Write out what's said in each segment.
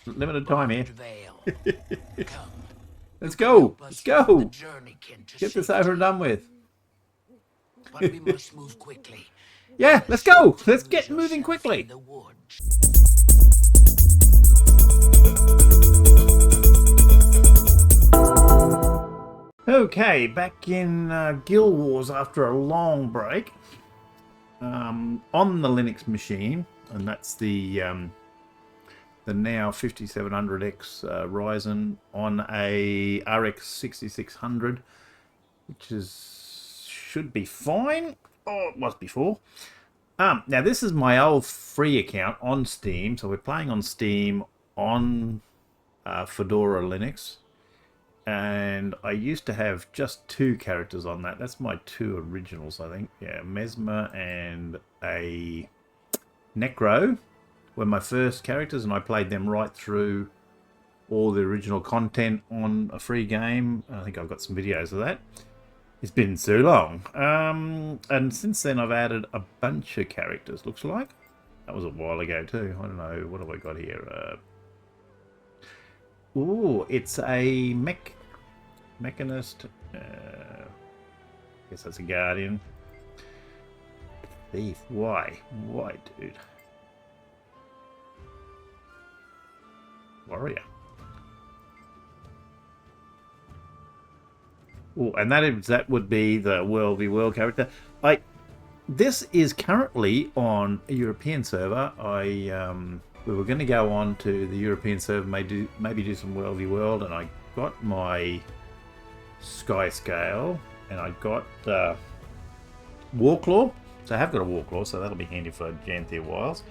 Limited time here. Come, Let's you can go. help Let's us on the go. journeykin to Get this over and safety. done with. But we must move quickly, Yeah, let's lest you go. two Let's lose get moving yourself in quickly. the woods. Okay, back in Guild Wars after a long break. On the Linux machine, and that's the now 5700X Ryzen on a RX6600, which is should be fine. Oh, it was before. Now this is my old free account on Steam, so we're playing on Steam on Fedora Linux, and I used to have just two characters on that. That's my two originals, I think. Yeah, Mesmer and a Necro were my first characters, and I played them right through all the original content on a free game. I think I've got some videos of that. It's been so long. And since then I've added a bunch of characters, looks like. That was a while ago too. I don't know, what have I got here? Ooh, it's a mechanist. Guess that's a guardian. Thief. Why? Why, dude? Warrior. Oh, and that would be the World v World character. This is currently on a European server. We were going to go on to the European server, maybe do some World v World, and I got my Sky Scale, and I got Warclaw. So I have got a Warclaw, so that'll be handy for Janthir Wilds.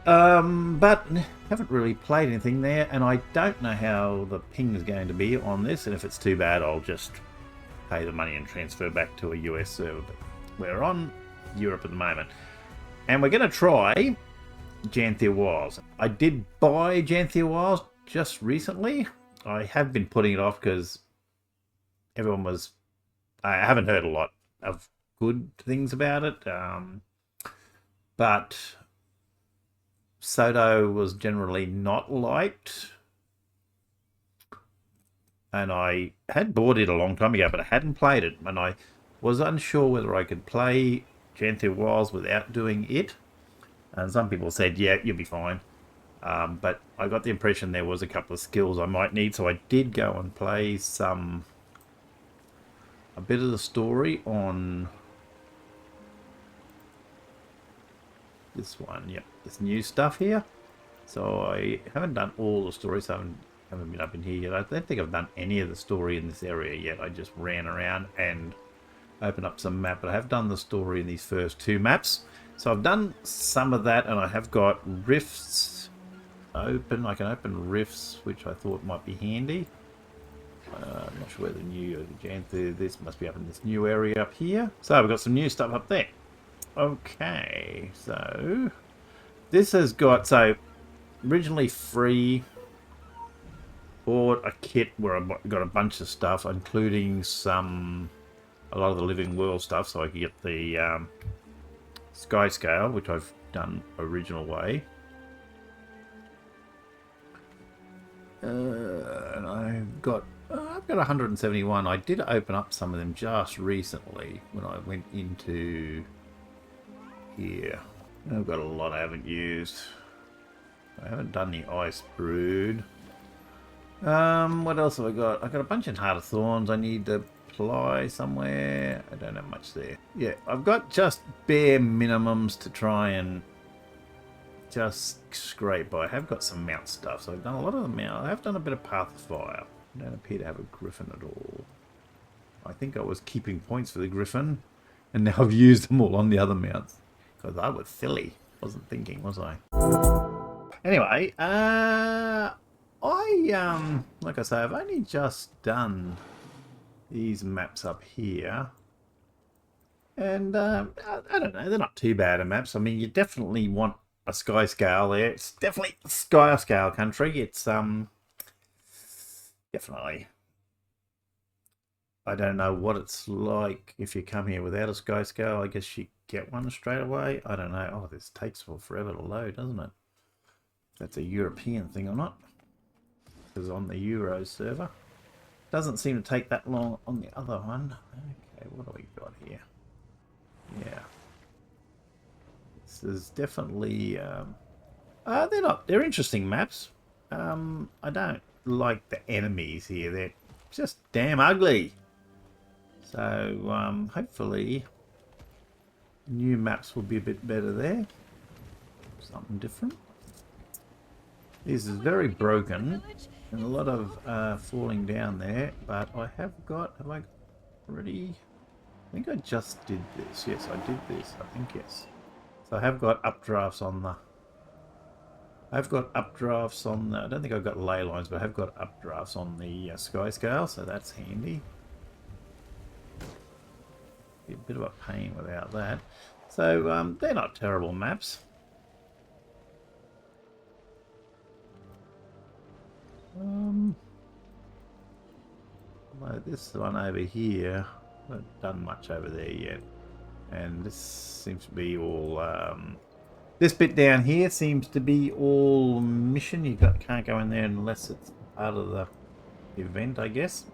But haven't really played anything there, and I don't know how the ping is going to be on this, and if it's too bad, I'll just pay the money and transfer back to a US server. But we're on Europe at the moment, and we're going to try Janthir Wilds. I did buy Janthir Wilds just recently. I have been putting it off because I haven't heard a lot of good things about it, but Soto was generally not liked, and I had bought it a long time ago, but I hadn't played it, and I was unsure whether I could play Janthir Wilds without doing it. And some people said, yeah, you'll be fine. But I got the impression there was a couple of skills I might need, so I did go and play a bit of the story on this one. Yep, this new stuff here. So I haven't done all the stories. I haven't been up in here yet. I don't think I've done any of the story in this area yet. I just ran around and opened up some map, but I have done the story in these first two maps. So I've done some of that, and I have got rifts open. I can open rifts, which I thought might be handy. I'm not sure where the new Janthir. This must be up in this new area up here. So we've got some new stuff up there. Okay, so this has got originally free. Bought a kit where I got a bunch of stuff, including a lot of the Living World stuff, so I could get the Sky Scale, which I've done original way. And I've got 171. I did open up some of them just recently when I went into here. I've got a lot I haven't used. I haven't done the Ice Brood. What else have I got? I got a bunch of Heart of Thorns I need to apply somewhere. I don't have much there. Yeah, I've got just bare minimums to try and just scrape by. I have got some mount stuff, so I've done a lot of the mount. I have done a bit of Path of Fire. I don't appear to have a Griffin at all. I think I was keeping points for the Griffin, and now I've used them all on the other mounts. Because I was silly. Wasn't thinking, was I? Anyway, like I say, I've only just done these maps up here, and I don't know, they're not too bad of maps. I mean, you definitely want a Sky Scale there. It's definitely Sky Scale country. It's definitely. I don't know what it's like if you come here without a Sky Scale. I guess you get one straight away. I don't know. Oh, this takes forever to load, doesn't it? if that's a European thing or not. Because on the Euro server. Doesn't seem to take that long on the other one. Okay, what do we got here? Yeah. This is definitely... they're interesting maps. I don't like the enemies here. They're just damn ugly. So, hopefully, new maps will be a bit better there. Something different. This is very broken. And a lot of falling down there. But I have I already... I think I just did this. Yes, I did this. I think, yes. So I have got updrafts on the... I don't think I've got ley lines, but I have got updrafts on the sky scale, so that's handy. Be a bit of a pain without that. So they're not terrible maps. Like this one over here, I haven't done much over there yet, and this seems to be all. This bit down here seems to be all mission. You can't go in there unless it's part of the event, I guess.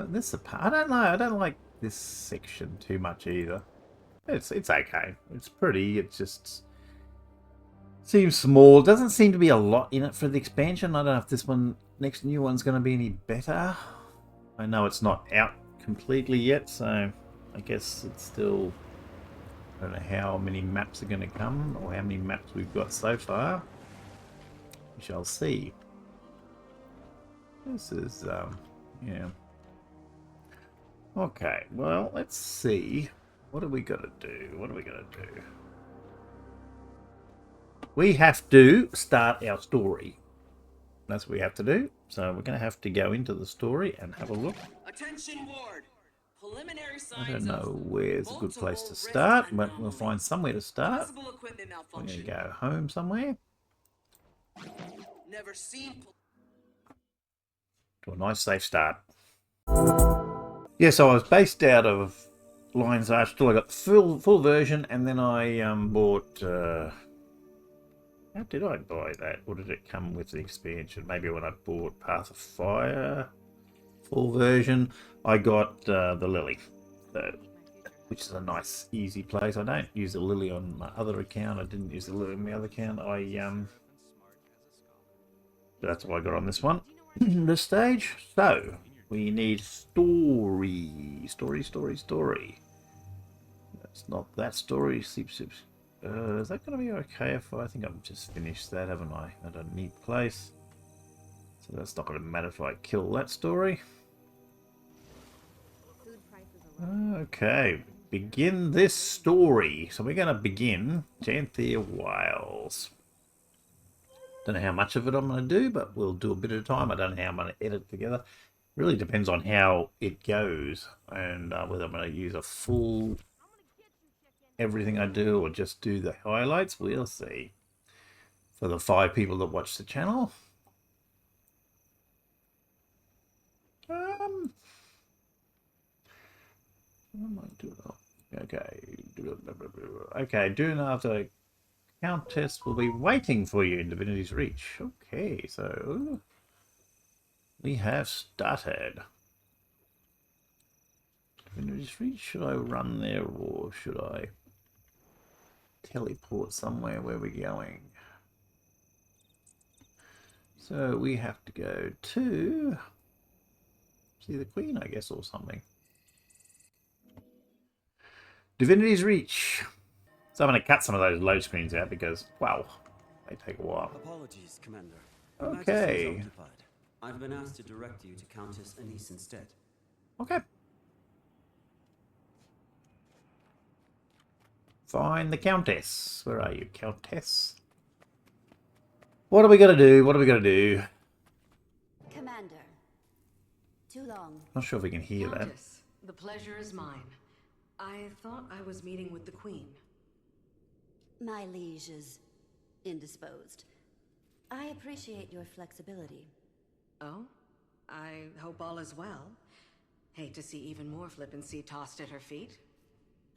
This is a part. I don't know. I don't like this section too much either. It's okay. It's pretty. It just seems small. Doesn't seem to be a lot in it for the expansion. I don't know if this next new one's going to be any better. I know it's not out completely yet, so I guess it's still... I don't know how many maps are going to come, or how many maps we've got so far. We shall see. This is, yeah. Okay, well, let's see. What are we got to do? What are we going to do? We have to start our story. That's what we have to do. So we're going to have to go into the story and have a look. Attention ward. Preliminary signs I don't know where's a good place to start, but we'll find somewhere to start. We're going to go home somewhere. Never seen To a nice safe start. Yes, I was based out of Lions Arch till I got the full version, and then I bought... how did I buy that? Or did it come with the expansion? Maybe when I bought Path of Fire full version, I got the Lily, which is a nice, easy place. I don't use the Lily on my other account. I didn't use the Lily on my other account. That's what I got on this one. This stage. So we need story. That's not that story. Is that going to be okay if I think I've just finished that, haven't I? At a neat place. So that's not going to matter if I kill that story. Okay, begin this story. So we're going to begin Janthir Wilds. Don't know how much of it I'm going to do, but we'll do a bit at a time. I don't know how I'm going to edit together. Really depends on how it goes and whether I'm going to use a full everything I do or just do the highlights. We'll see. For the 5 people that watch the channel. Okay, doing after Countess will be waiting for you in Divinity's Reach. Okay, so we have started. Divinity's Reach, should I run there or should I teleport somewhere? Where we're going? So we have to go to see the Queen, I guess, or something. Divinity's Reach. So I'm going to cut some of those load screens out because, wow, they take a while. Apologies, Commander. Okay. I've been asked to direct you to Countess Anise instead. Okay. Find the Countess. Where are you, Countess? What are we going to do? What are we going to do? Commander. Too long. Not sure if we can hear that. Countess, the pleasure is mine. I thought I was meeting with the Queen. My liege is indisposed. I appreciate your flexibility. Oh? I hope all is well. Hate to see even more flippancy tossed at her feet.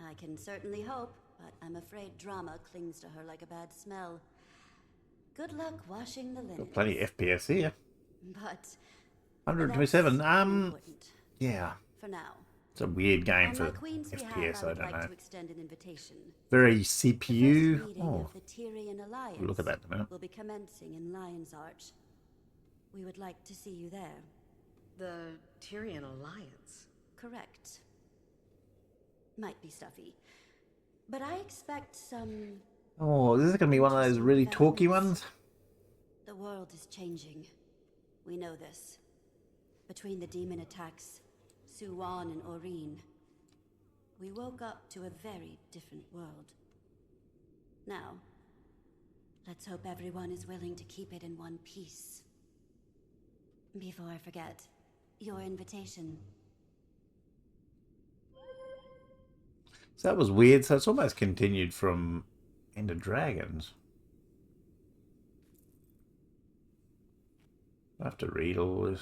I can certainly hope, but I'm afraid drama clings to her like a bad smell. Good luck washing the linen. Got plenty of FPS here. But 127. that's unimportant Yeah. for now. It's a weird game for Unlike Queens we have, FPS. I I would don't like know. to extend an invitation. Very The first CPU. meeting Oh, of the Tyrian Alliance we'll look at that in a minute. will be commencing in Lion's Arch. We would like to see you there. The Tyrian Alliance. Correct. Might be stuffy. But I expect some... Oh, this is going to be one of those really talky ones. The world is changing. We know this. Between the demon attacks, Suwan and Oreen, we woke up to a very different world. Now, let's hope everyone is willing to keep it in one piece. Before I forget, your invitation. So that was weird. So it's almost continued from End of Dragons. I have to read all this.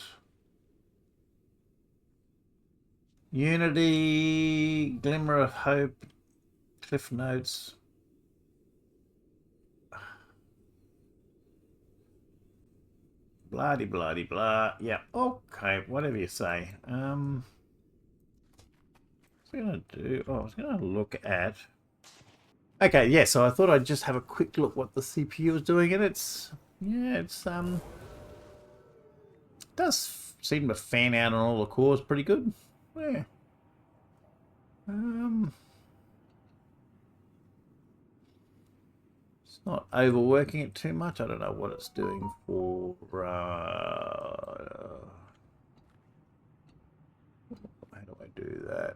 Unity, Glimmer of Hope, Cliff Notes. Bloody, bloody, blah. Yeah, okay, whatever you say. What was I going to do? Oh, I was going to look at... Okay, yeah, so I thought I'd just have a quick look what the CPU is doing, and it's... Yeah, it's, does seem to fan out on all the cores pretty good. Yeah. It's not overworking it too much. I don't know what it's doing for... how do I do that?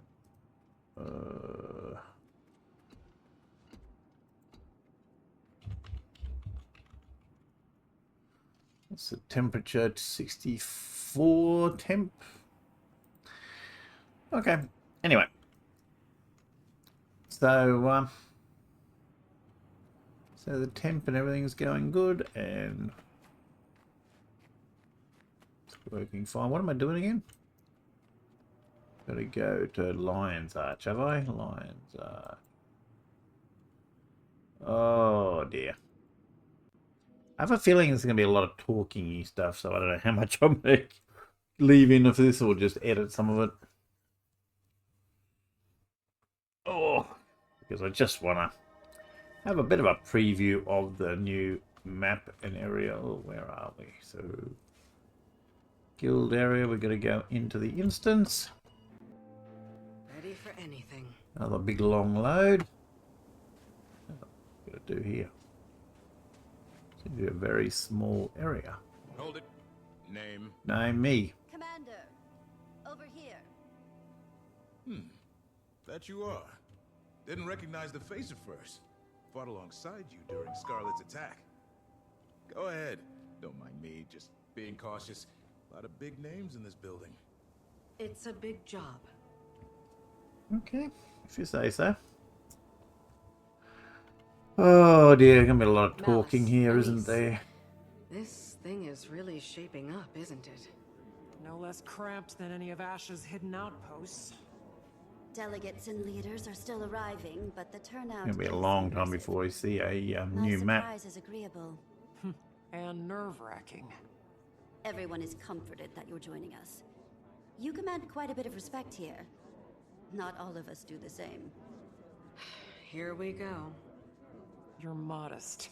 What's the temperature? 64 temp. Okay. Anyway. So the temp and everything's going good and it's working fine. What am I doing again? Got to go to Lion's Arch, have I? Lion's Arch. Oh dear. I have a feeling there's going to be a lot of talking-y stuff, so I don't know how much I'm going to leave in of this or just edit some of it. Oh, because I just want to have a bit of a preview of the new map and area. Oh, where are we? So, guild area, we're going to go into the instance. Ready for anything. Another big long load. What am I going to do here? Seems to be a very small area. Hold it. Name. Name me. Commander, over here. That you are. Didn't recognize the face at first. Fought alongside you during Scarlet's attack. Go ahead. Don't mind me, just being cautious. A lot of big names in this building. It's a big job. Okay, if you say so. Oh dear, gonna be a lot of talking here, isn't there? This thing is really shaping up, isn't it? No less cramped than any of Ash's hidden outposts. Delegates and leaders are still arriving, but the turnout It'll be a is long time impressive. before we see a My new map. surprise is agreeable. And nerve-wracking. Everyone is comforted that you're joining us. You command quite a bit of respect here. Not all of us do the same. Here we go. You're modest.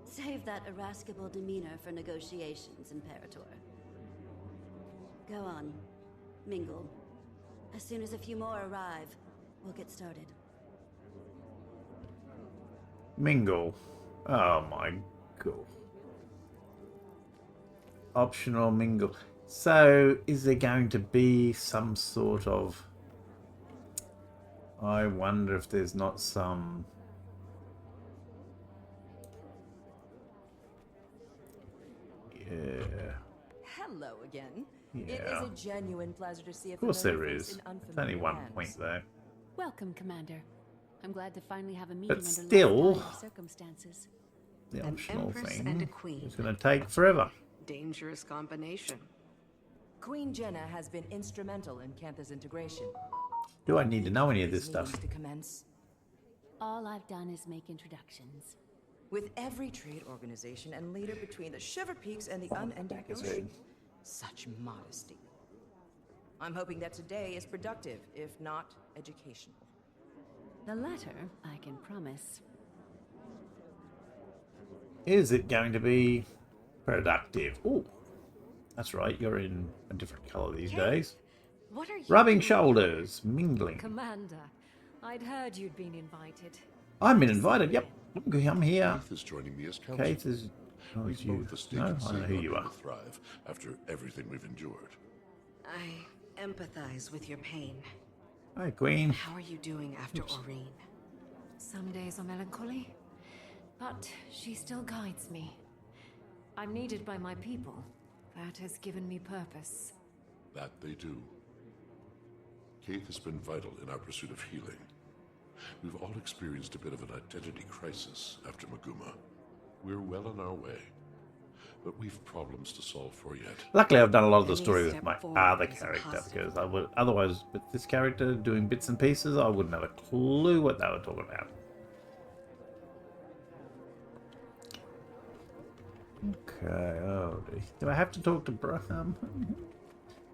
Save that irascible demeanor for negotiations, Imperator. Go on. Mingle. As soon as a few more arrive, we'll get started. Mingle. Oh my god. Optional mingle. So, is there going to be some sort of... I wonder if there's not some... Yeah. Hello again. It Yeah. is a genuine pleasure to see a Of course familiar there face is. in It's only unfamiliar one hands. point though. Welcome, Commander. I'm glad to finally have a meeting But under still- less dire circumstances. The An optional empress thing and a queen. is going to take forever. Dangerous combination. Queen Jenna has been instrumental in Cantha's integration. Do I need to know any of this These stuff? meetings to commence. All I've done is make introductions. with every trade organization and leader between the Shiver Peaks and the unending ocean. Such modesty. I'm hoping that today is productive, if not educational. The latter, I can promise. Is it going to be productive? Oh, that's right. You're in a different color these days. What are you Rubbing doing? shoulders, mingling. Commander, I'd heard you'd been invited. I've been invited. Yep, I'm here. Keith is joining me as counsel. Kate is. Oh, it's you. No, I know who you are. Thrive after everything we've endured. I empathize with your pain. Hi, Queen. How are you doing after Aureen? Some days are melancholy, but she still guides me. I'm needed by my people. That has given me purpose. That they do. Keith has been vital in our pursuit of healing. We've all experienced a bit of an identity crisis after Maguma. We're well on our way, but we've problems to solve for yet. Luckily, I've done a lot of the story with step my forward other is character, impossible. because I would otherwise with this character doing bits and pieces, I wouldn't have a clue what they were talking about. Okay. Oh, do I have to talk to Bram?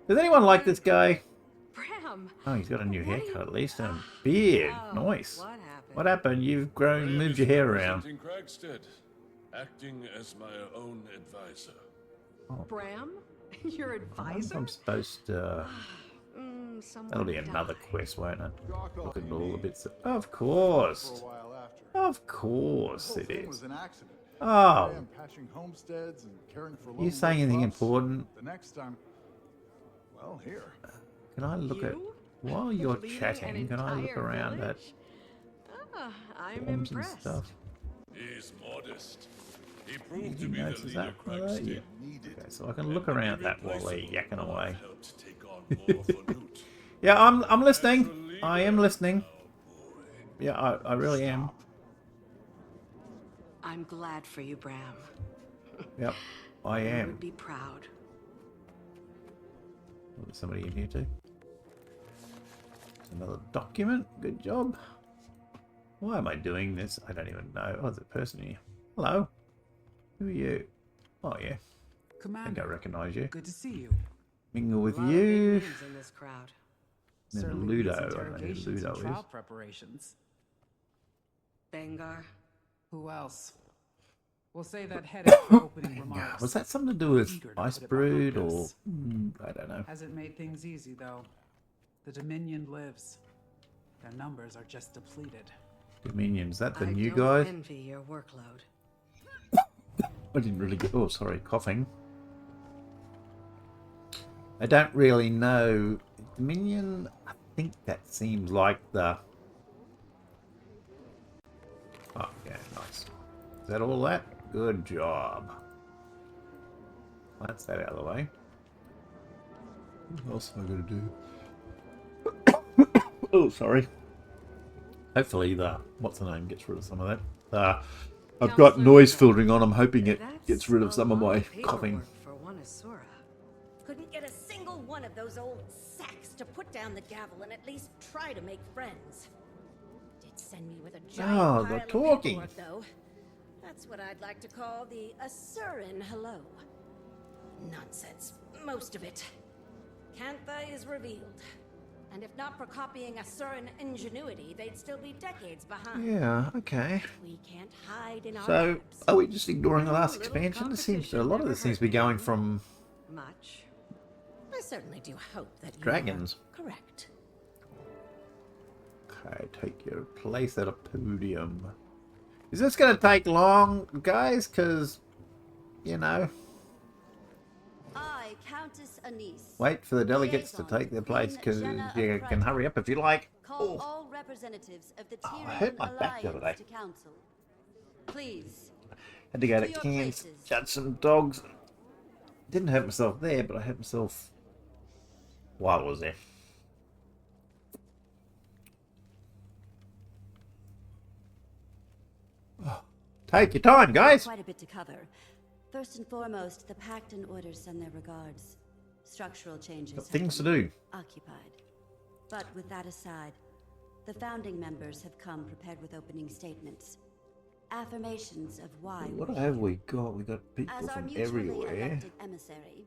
Does anyone like this guy? Bram! Oh, he's got a new haircut at least and a beard. Oh, Nice. what happened? What happened? You've grown, moved your hair around. Kragstead, acting as my own advisor. Bram? Your advisor? I'm supposed to. That'll be Someone another died. quest, won't it? Look at all the bits. Of course. Of course it is. Oh. You saying anything important? The next time, well, here. Can I look at while you're chatting? Can I look around at Ah, I'm forms and impressed. stuff? He's modest. He proved to Anything be the notes is leader that for that? Kragstead Yeah. Okay, so I can look around that while they're yakking away. helped take on more for loot. Yeah, I'm listening. I am listening. Yeah, I really am. I'm glad for you, Bram. Yep, I You am. would be proud. Oh, there's somebody in here too. Another document. Good job. Why am I doing this? I don't even know. Oh, there's a person here. Hello. Who are you? Oh, yeah. I think I recognize you. Good to see you. Mingle with A lot of big you. names in this crowd. Then Certainly Ludo. needs I don't know who interrogations Ludo and is. trial preparations. Bengar. Who else? We'll say that headed for opening Yeah. remarks. Was that something to do with Eager to Ice put it Brood behind or us. I don't know. Hasn't made things easy, though. The Dominion lives. Their numbers are just depleted. Dominion, is that the I new don't guy? envy your workload. I didn't really get. Oh, sorry, coughing. I don't really know. Dominion, I think that seems like the. Oh, yeah, nice. Is that all that? Good job. That's that out of the way. What else am I going to do? Oh, sorry. Hopefully the, what's the name, gets rid of some of that. I've got noise filtering on. I'm hoping it gets rid of some of my coughing. For one Asura. Couldn't get a single one of those old sacks to put down the gavel and at least try to make friends. Did send me with a giant Oh, pile they're of talking. paperwork, though. That's what I'd like to call the Asuran hello. Nonsense, most of it. Cantha is revealed. And if not for copying Asuran ingenuity, they'd still be decades behind. Yeah, okay. We can't hide in our So, labs. are we just ignoring the last Little expansion? It seems a competition lot of never this seems to hurt be going anyone. from Much. I certainly do hope that you dragons. are correct. Okay, take your place at a podium. Is this going to take long, guys? Because, you know, I, Countess Anise, wait for the delegates to liaison take their with place Queen because Jenna you of can hurry up if you like. call Oh, all representatives of the Oh, I hurt Tyrian my back the other Alliance day. to council. Please. had to go To to your Cairns, places. got some dogs. Didn't hurt myself there, but I hurt myself while I was there. Take your time, guys. Quite a bit to cover. First and foremost, the Pact and Orders send their regards. Structural changes Got have things to been do. occupied. But with that aside, the founding members have come prepared with opening statements. affirmations of why What we're have here. we got? We got people As our from mutually everywhere. elected emissary,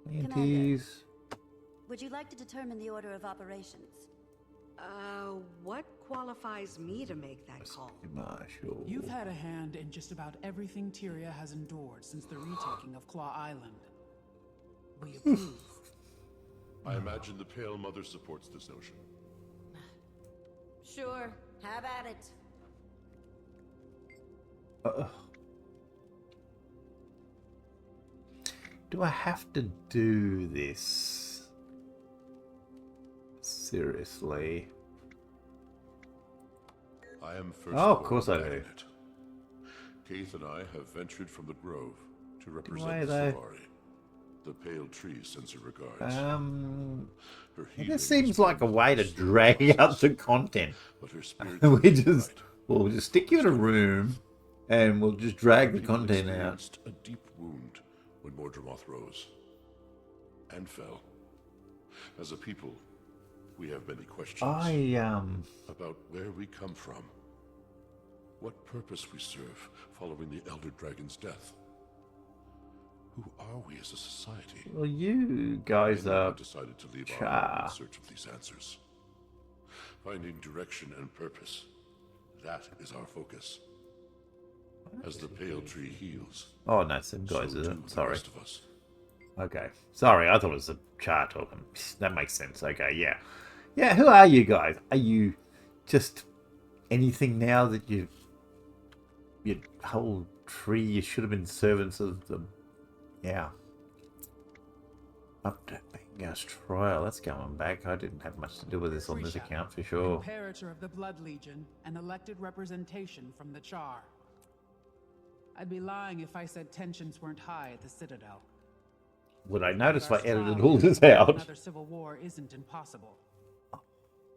Commander, Antes. would you like to determine the order of operations? What qualifies me to make that call? Marshal. You've had a hand in just about everything Tyria has endured since the retaking of Claw Island. We approve. I imagine the Pale Mother supports this notion. Sure, have at it. Do I have to do this? Seriously? I am first. Oh, of course I do. It. Keith and I have ventured from the Grove to Why represent the they- Savari. The Pale Tree sends her regards. Her healing This seems has like a been way to slow drag out process, the content. but her spirit We'll just stick you in a room and we'll just drag the content out. experienced a deep wound when Mordramoth rose and fell. As a people, we have many questions about where we come from, what purpose we serve following the Elder Dragon's death. Who are we as a society? Well, you guys Many are have decided to leave our home in search of these answers. Finding direction and purpose, that is our focus. As the Pale Tree heals, Oh, no, some guys, so is do it? the Sorry. rest of us. Okay. Sorry, I thought it was a chart talking. That makes sense. Okay, yeah. Yeah, who are you guys? Are you just anything now that your whole tree, you should have been servants of the... Yeah. Up to Bengar's trial. That's going back. I didn't have much to do with this on this account for sure. Imperator of the Blood Legion and elected representation from the Char. I'd be lying if I said tensions weren't high at the Citadel. Would I notice if I Bengar's edited trial all this means out? Another civil war isn't impossible.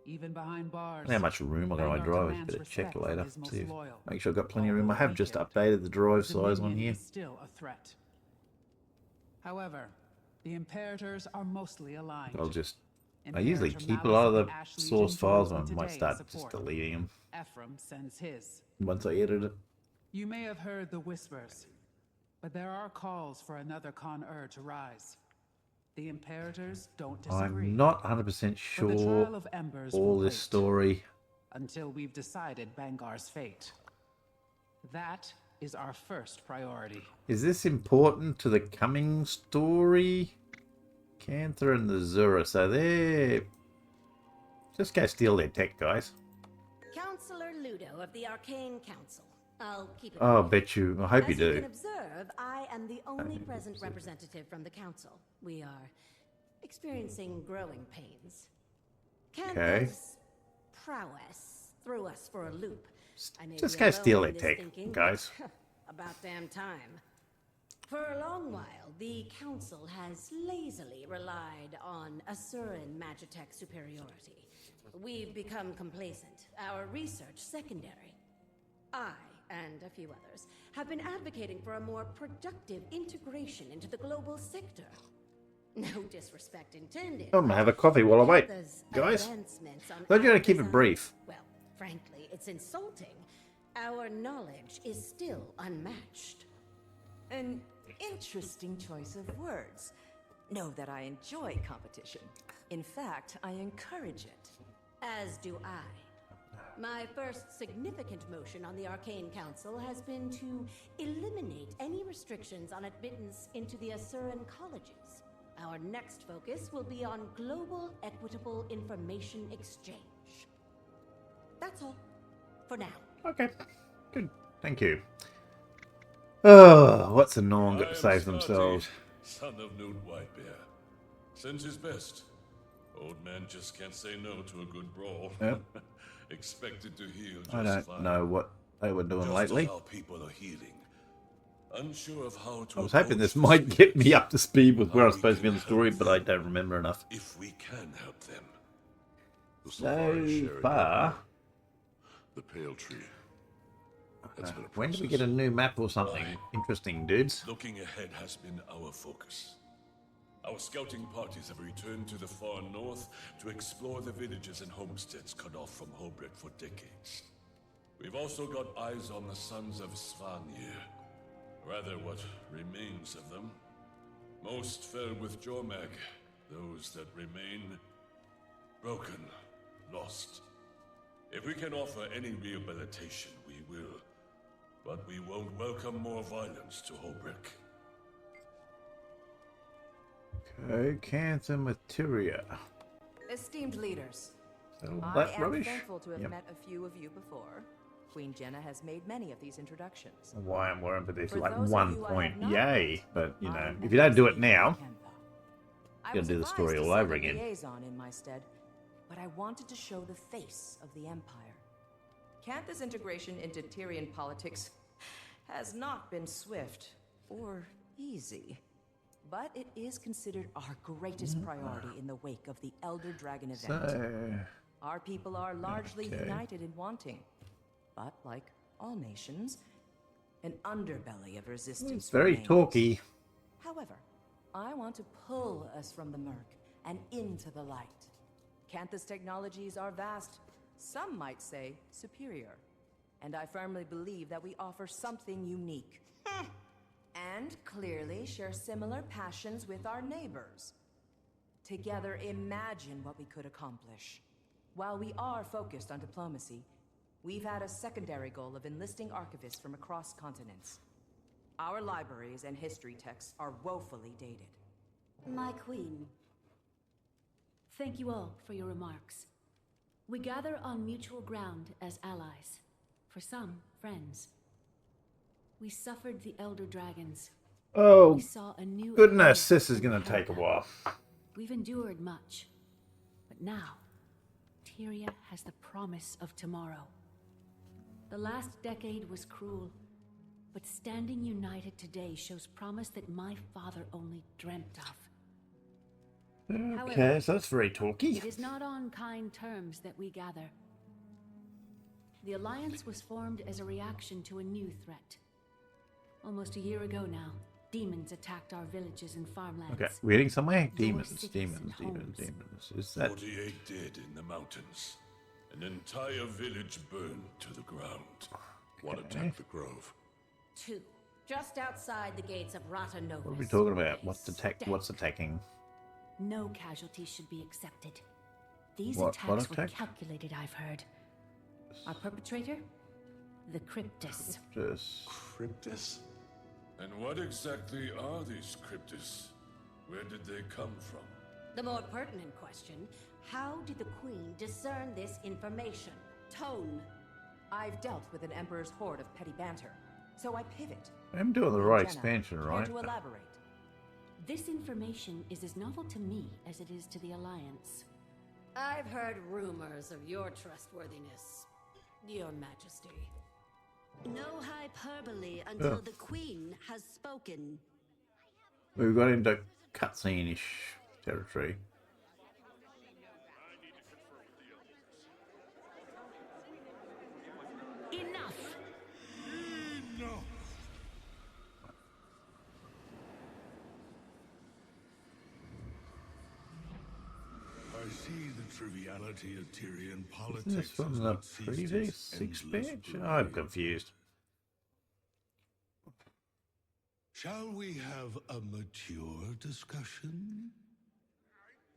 Even behind bars. How much room I got on my Bengar drive? commands Better check respect from later. his most See if, loyal. make sure I've got plenty of room. I have just Weekend, updated the drive size on Dominion here. is still a threat. However, the Imperators are mostly aligned. I'll just... I usually Imperator keep a lot of Malus the Ash source Legion files, joins and I me might today in start just support. deleting them Ephraim sends his. once I edit it. You may have heard the whispers, but there are calls for another Con-Ur to rise. The Imperators don't disagree. I'm not 100% For the sure Trial of Embers all will this wait story. until we've decided Bengar's fate. That is our first priority. Is this important to the coming story? Canther and the Zura, so they're... Just go steal their tech, guys. Counselor Ludo of the Arcane Council. I'll keep it. Oh, brief. bet you. I hope you As you do. can observe, I am the only present representative from the council. We are experiencing growing pains. Cantha's prowess threw us for a loop. I may Just be go alone steal in their this tech, thinking, guys. but about damn time. For a long while, the council has lazily relied on Asuran Magitech superiority. We've become complacent, our research secondary. I, and a few others, have been advocating for a more productive integration into the global sector. No disrespect intended. I'm gonna have a coffee while I wait, Cantha's guys. advancements on Thought you were our gonna keep it design- brief. Well, frankly, it's insulting. Our knowledge is still unmatched. An interesting choice of words. Know that I enjoy competition. In fact, I encourage it. As do I. My first significant motion on the Arcane Council has been to eliminate any restrictions on admittance into the Asuran colleges. Our next focus will be on global equitable information exchange. That's all. For now. Okay. Good. Thank you. Oh, what's the norm got to save Scotty, themselves? Son of Newt Whitebear. Sends his best. Old man just can't say no to a good brawl. Yep. Expected to heal just I don't fine. know what they were doing Just lately. how people are healing. Unsure of how to I was hoping approach this the might get me situation, up to speed with where how I'm we supposed to be can in the story, help but I them, don't remember enough. if we can help them. The So Savari share far, the Pale Tree. That's been a when do we process. get a new map or something interesting, dudes? Looking ahead has been our focus. Our scouting parties have returned to the far north to explore the villages and homesteads cut off from Hobret for decades. We've also got eyes on the sons of Svanir. Rather, what remains of them. Most fell with Jormag. Those that remain, broken, lost. If we can offer any rehabilitation, we will. But we won't welcome more violence to Holbrick. Okay, cancer materia. Esteemed leaders, All I that am rubbish. thankful to have Yep. met a few of you before. Queen Jenna has made many of these introductions. Why I'm worrying for this, For like those of 1 you I point, have not yay! met, But you know, I'm if you don't do it Ambassador now, Kentha. I you'll was do the advised story to all send over a again. liaison in my stead, but I wanted to show the face of the Empire. Kantha's integration into Tyrian politics has not been swift or easy, but it is considered our greatest priority in the wake of the Elder Dragon event. So, Our people are largely okay. united in wanting, but like all nations, an underbelly of resistance it's very remains. talky. However, I want to pull us from the murk and into the light. Kantha's technologies are vast, some might say superior, and I firmly believe that we offer something unique. And clearly share similar passions with our neighbors. Together, imagine what we could accomplish. While we are focused on diplomacy, we've had a secondary goal of enlisting archivists from across continents. Our libraries and history texts are woefully dated. My queen. Thank you all for your remarks. We gather on mutual ground as allies. For some, friends. We suffered the Elder Dragons. Oh, We saw a new goodness, era this is going to take a while. We've endured much. But now, Tyria has the promise of tomorrow. The last decade was cruel, but standing united today shows promise that my father only dreamt of. Okay, However, so that's very talky. It is not on kind terms that we gather. The Alliance was formed as a reaction to a new threat. Almost a year ago now, demons attacked our villages and farmlands. Okay, we're getting somewhere. Your Demons, cities demons, and demons, homes. demons. Is that 48 dead in the mountains. An entire village burned to the ground. One attacked the grove. 2, just outside the gates of Rata Novus. what are we talking about? What's attacking? No casualties should be accepted. These What attacks were attack? calculated, I've heard. Our perpetrator? The Cryptus. Just Cryptus? And what exactly are these cryptis? Where did they come from? The more pertinent question, how did the Queen discern this information? Tone. I've dealt with an Emperor's horde of petty banter, so I pivot. I'm doing the Queen right Jenna, expansion, care right? to elaborate? This information is as novel to me as it is to the Alliance. I've heard rumors of your trustworthiness, Your Majesty. No hyperbole until Ugh. the queen has spoken. We've got into cutscene-ish territory. Enough! I see the triviality of Tyrian Is politics. this from has the not ceased its previous endless expansion? brooding. I'm confused. Shall we have a mature discussion?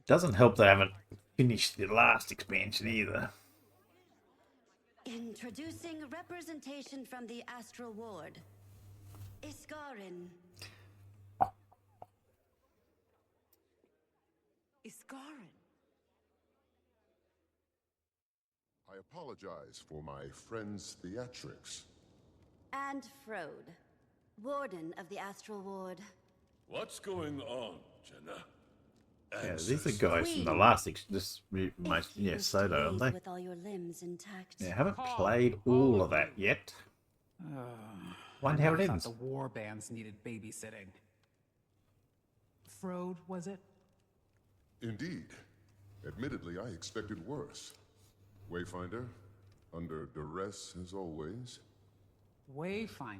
Doesn't help they haven't finished the last expansion either. Introducing representation from the Astral Ward. Iskarin. Iskarin. I apologize for my friend's theatrics. And Frode, Warden of the Astral Ward. What's going on, Jenna? Yeah, these are guys from the last Soto, aren't they? With all your limbs intact. Yeah, haven't played all of that yet. Wonder how it I thought ends. the war bands needed babysitting. Frode, was it? Indeed. Admittedly, I expected worse. Wayfinder, under duress as always. Wayfinder.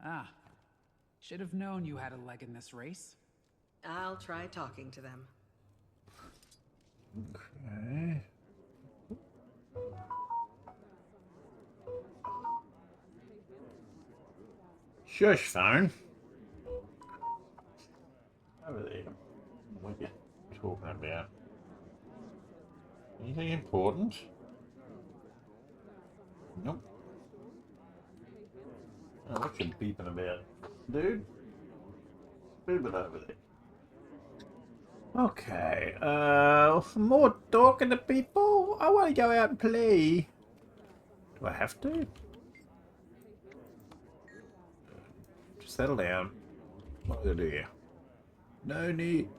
Ah. Should have known you had a leg in this race. I'll try talking to them. Okay. Shush, phone. Over there. What are you talking about? Anything important? Nope. Oh, what's you beeping about? Dude? Move it over there. Okay, more talking to people? I want to go out and play. Do I have to? Just settle down. What do I do here? No need.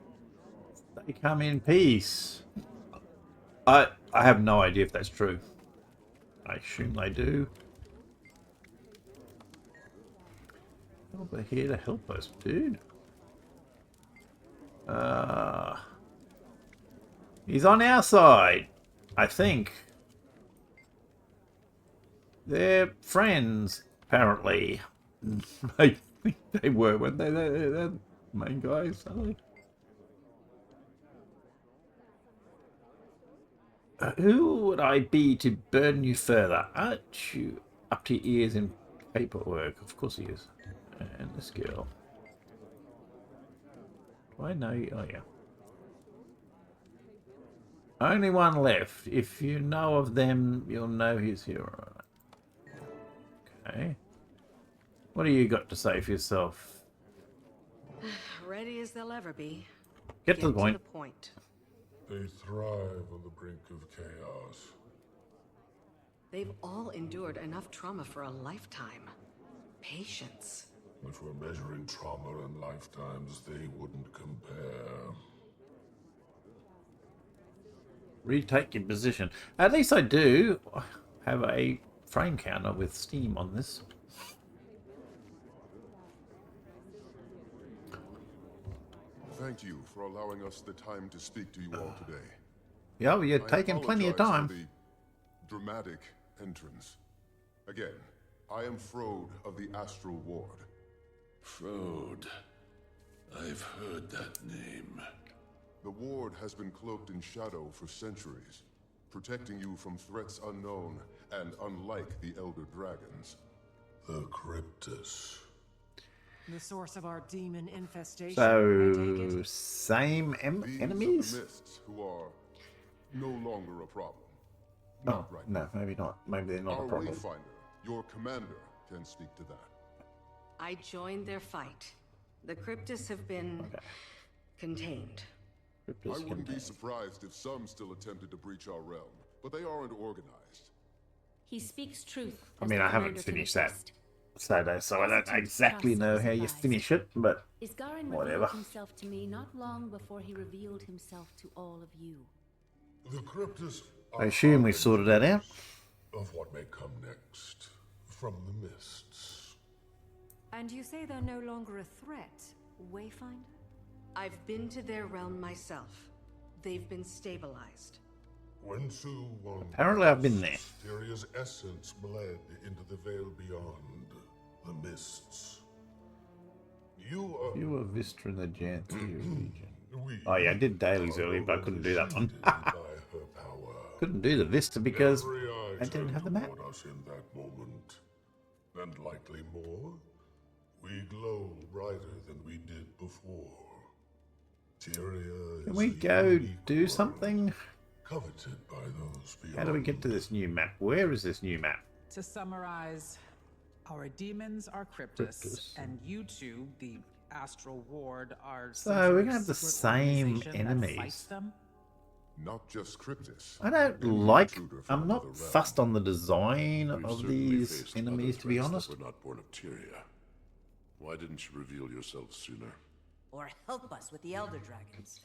They come in peace. I have no idea if that's true. I assume they do. Oh, they're here to help us, dude. He's on our side, I think. They're friends, apparently. I think they were, weren't they? They're the main guys, are they? Who would I be to burden you further? Aren't you up to your ears in paperwork? Of course he is. And this girl. Do I know you? Oh, yeah. Only one left. If you know of them, you'll know he's here. Okay. What do you got to say for yourself? Ready as they'll ever be. Get to the point. They thrive on the brink of chaos. They've all endured enough trauma for a lifetime. Patience. If we're measuring trauma in lifetimes, they wouldn't compare. Retake your position. At least I do have a frame counter with Steam on this. Thank you for allowing us the time to speak to you all today. Yeah, well, you're taking plenty of time. For the dramatic entrance. Again, I am Frode of the Astral Ward. Frode. I've heard that name. The ward has been cloaked in shadow for centuries, protecting you from threats unknown and unlike the Elder Dragons. The Cryptus. The source of our demon infestation. So, same enemies? Of the Mists, who are no longer a problem. Oh, right. No, maybe not. Maybe they're not a problem. Our Wayfinder, your commander, can speak to that. I joined their fight. The Cryptus have been contained. I wouldn't be surprised if some still attempted to breach our realm, but they aren't organized. He speaks truth. I mean, I haven't finished that Saturday, so I don't exactly know how you finish it, but whatever. Revealed himself to me not long before he revealed himself to all of you. The Cryptus. I assume we've sorted that out. Of what may come next from the mists. And you say they're no longer a threat, Wayfinder? I've been to their realm myself. They've been stabilized. When Su won, apparently I've been there. Mysterious essence bled into the veil beyond the mists. You were Vista in the Janthir region. Oh yeah, I did dailies earlier, but I couldn't do that one. Couldn't do the Vista because I didn't have the map. Us in that moment, and likely more, we glow brighter than we did before. Tyria Can we go do something? Coveted by those beyond. How do we get to this new map? Where is this new map? To summarize, our demons are Cryptus, and you two, the Astral Ward, are. So we're gonna have the same enemies. Not just Cryptus. I don't like. I'm not fussed on the design of these enemies, to be honest. We're not born of Tyria. Why didn't you reveal yourself sooner? Or help us with the Elder Dragons.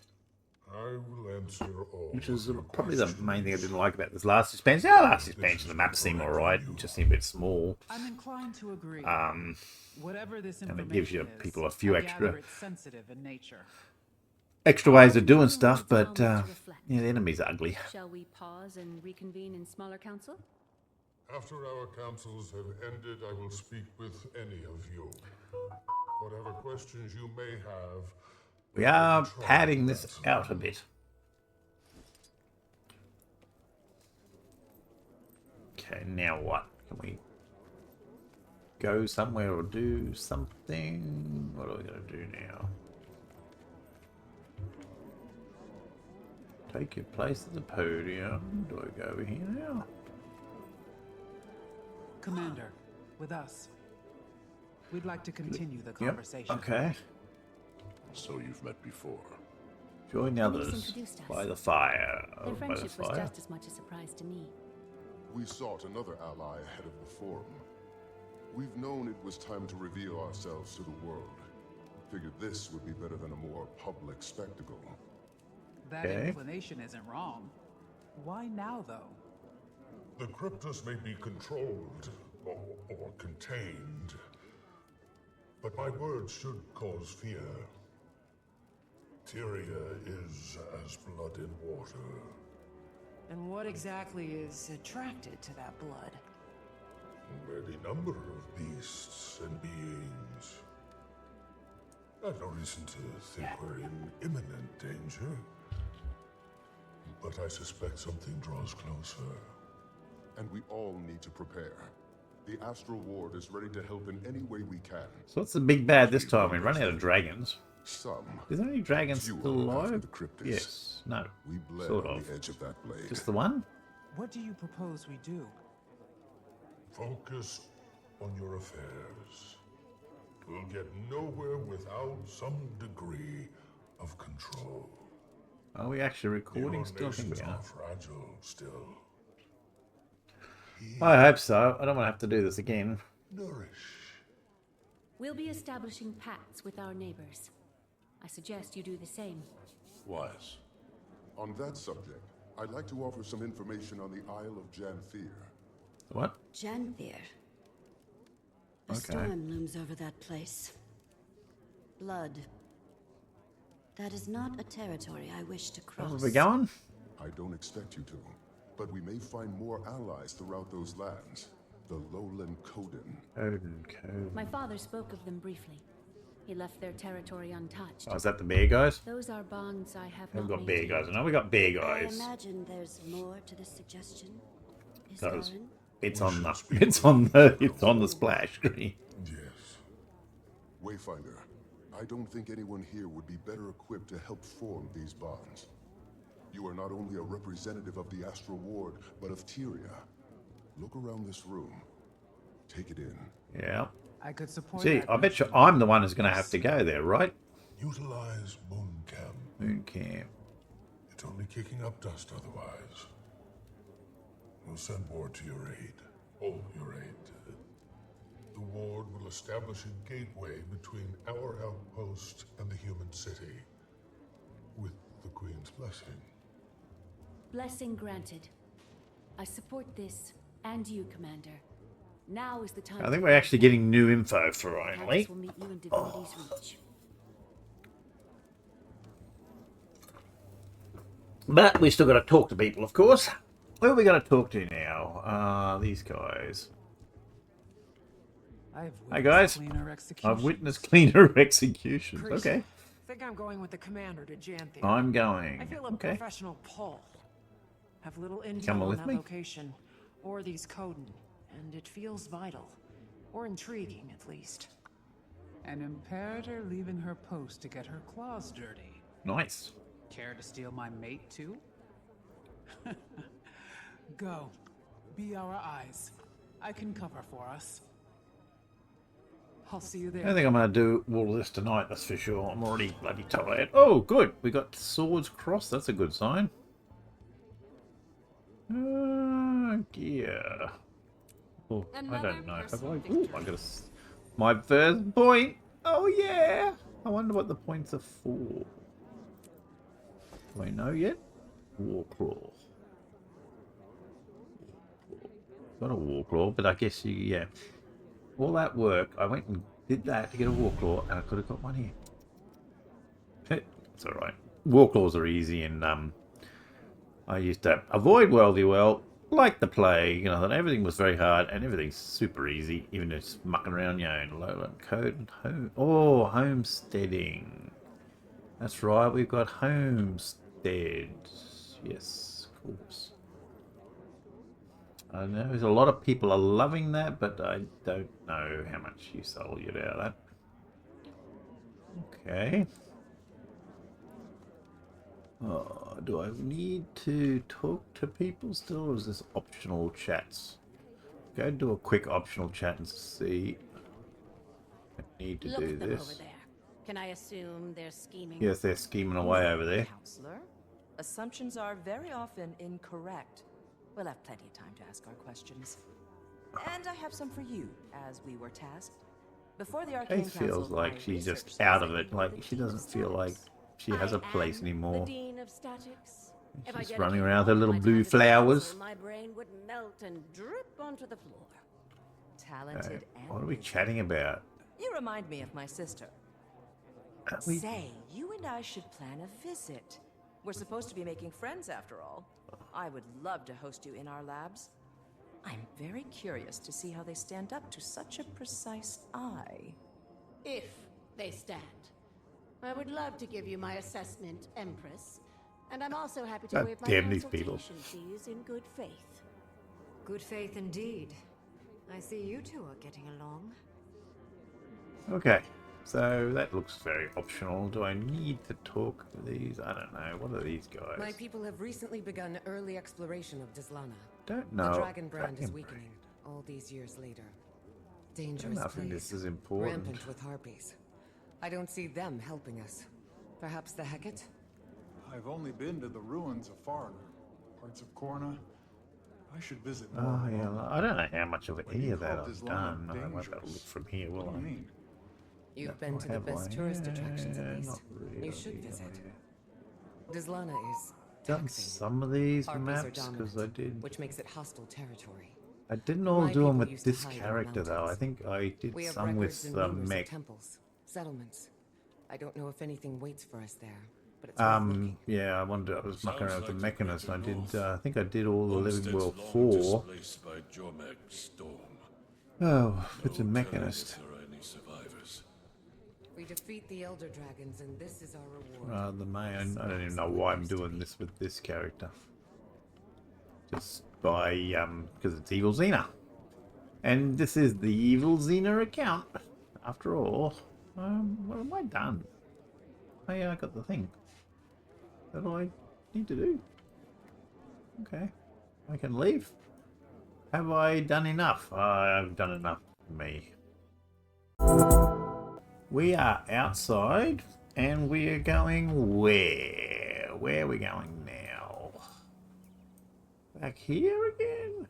I will answer all. Which is probably the main thing I didn't like about this last expansion. Yeah, last expansion, the map seemed alright. It just seemed a bit small. I'm inclined to agree. Whatever this and it gives you people a few extra sensitive in nature. Extra ways of doing stuff, but yeah, the enemy's ugly. Shall we pause and reconvene in smaller council? After our councils have ended, I will speak with any of you. Whatever questions you may have. We are padding this out a bit. Okay, now what? Can we go somewhere or do something. What are we going to do now? Take your place at the podium. Do I go over here now? Commander, with us. We'd like to continue the conversation. Yep. Okay. So you've met before. Join the others introduced us. by the fire. Their By the friendship was fire. just as much a surprise to me. We sought another ally ahead of the forum. We've known it was time to reveal ourselves to the world. Figured this would be better than a more public spectacle. That inclination isn't wrong. Why now, though? The Cryptus may be controlled or contained, but my words should cause fear. Tyria is as blood in water. And what exactly is attracted to that blood? Any number of beasts and beings. I've no reason to think we're in imminent danger, but I suspect something draws closer. And we all need to prepare. The Astral Ward is ready to help in any way we can. So what's the big bad this time? We run out of dragons. Some. Is there any dragons still alive? The Cryptus. Yes. No. We bled Sort on of. the edge of that blade. Just the one? What do you propose we do? Focus on your affairs. We'll get nowhere without some degree of control. Are we actually recording still? I think we are. Fragile still. I hope so. I don't want to have to do this again. Nourish. We'll be establishing pacts with our neighbors. I suggest you do the same. Wise. On that subject, I'd like to offer some information on the Isle of Janthir. What? Janthir. A Okay. storm looms over that place. Blood. That is not a territory I wish to cross. Where are we going? I don't expect you to, but we may find more allies throughout those lands. The Lowland Coden. My father spoke of them briefly. He left their territory untouched. Oh, is that the bear guys? Those are bonds I have We've not got bear maintained. guys. I know we got bear I guys. imagine there's more to this suggestion. Is Does. there? It's on the splash screen. Yes. Wayfinder, I don't think anyone here would be better equipped to help form these bonds. You are not only a representative of the Astral Ward, but of Tyria. Look around this room. Take it in. Yeah. I could support See, that I bet you I'm the one who's going to have to go there, right? Utilize Mooncam. Mooncam. It's only kicking up dust otherwise. We'll send ward to your aid. Oh, your aid. The ward will establish a gateway between our outpost and the human city. With the Queen's blessing. Blessing granted. I support this, and you, Commander. Now is the time. I think we're actually getting new info finally. Will meet you in Divinity's Reach. But we still got to talk to people, of course. Who are we going to talk to now? These guys. Hey guys, I've witnessed cleaner executions. Crazy. Okay. I think I'm going with the commander to Janthir. I'm going. I feel a Okay. professional pull. Have little Come intel on with that me. location, or these Coden, and it feels vital, or intriguing at least. An imperator leaving her post to get her claws dirty. Nice. Care to steal my mate too? Go. Be our eyes. I can cover for us. I'll see you I there. don't think I'm going to do all this tonight, that's for sure. I'm already bloody tired. Oh, good. We got swords crossed. That's a good sign. Gear. Oh, I don't know. Have I? Ooh, I got my first point. Oh, yeah. I wonder what the points are for. Do I know yet? Warclaw. Got a Warclaw, but I guess you, yeah. All that work, I went and did that to get a Warclaw, and I could have got one here. It's alright. Warclaws are easy, and I used to avoid Worldy Well, like the plague, you know, that everything was very hard, and everything's super easy, even just mucking around your own lowland code and home. Oh, homesteading. That's right, we've got homestead. Yes, of course. I know there's a lot of people are loving that, but I don't know how much you sold it out at. Okay. Oh, do I need to talk to people still, or is this optional chats? Go do a quick optional chat and see. I need to Look do at them this. over there. Can I assume they're scheming? Yes, they're scheming away over there. Counselor, assumptions are very often incorrect. We'll have plenty of time to ask our questions. And I have some for you, as we were tasked. Before the Arcane It Council, feels like my she's research just out says of that it. you Like are the she Dean of doesn't feel like Statics. she has a place The anymore. Dean of Statics. If I She's dedicated running around with her all little my blue time to the flowers. council, my brain would melt and drip onto the floor. Talented and What are we busy. chatting about? You remind me of my sister. We- Say, you and I should plan a visit. We're supposed to be making friends after all. I would love to host you in our labs. I'm very curious to see how they stand up to such a precise eye. If they stand. I would love to give you my assessment, Empress. And I'm also happy to God waive my damn these people. consultation fees in good faith. Good faith indeed. I see you two are getting along. Okay, so that looks very optional. Do I need to talk to these? I don't know. What are these guys? My people have recently begun early exploration of Dislana. Don't know. The dragon brand is Dragon weakening all these years later. brand. Dangerous Nothing place. this is important. Rampant with harpies. I don't see them helping us. Perhaps the Hecate? I've only been to the ruins of Foreigner, parts of Corna. I should visit Oh more. yeah, I don't know how much of any you of that call I've Dislana done. I won't be able to dangerous? look from here, will What do I? you mean? You've No, been to the have best I? tourist attractions at least. Not really, You should visit. Dislana is Done taxing. some of these Harpies are maps because I dominant, did. which makes it hostile territory. I didn't all My do them people with used to this hide in character though. I mountains. think I did We have some records with in numerous of mech. temples, settlements. I don't know if anything waits for us there, but it's worth looking. Yeah, I wanted. I was mucking around with the Sounds like Mechanist. the I did. North. I think I did all the Living Homesteads World long 4. displaced by Jormag storm. Oh, it's a No telling Mechanist. if there are any survivors. We defeat the Elder Dragons, and this is our reward. Rather than me, I don't even know why I'm doing this with this character. Just by because it's Evil Xena, and this is the Evil Xena account. After all, what have I done? Oh yeah, I got the thing. That all I need to do. Okay, I can leave. Have I done enough? I've done enough for me. We are outside, and we are going where? Where are we going now? Back here again?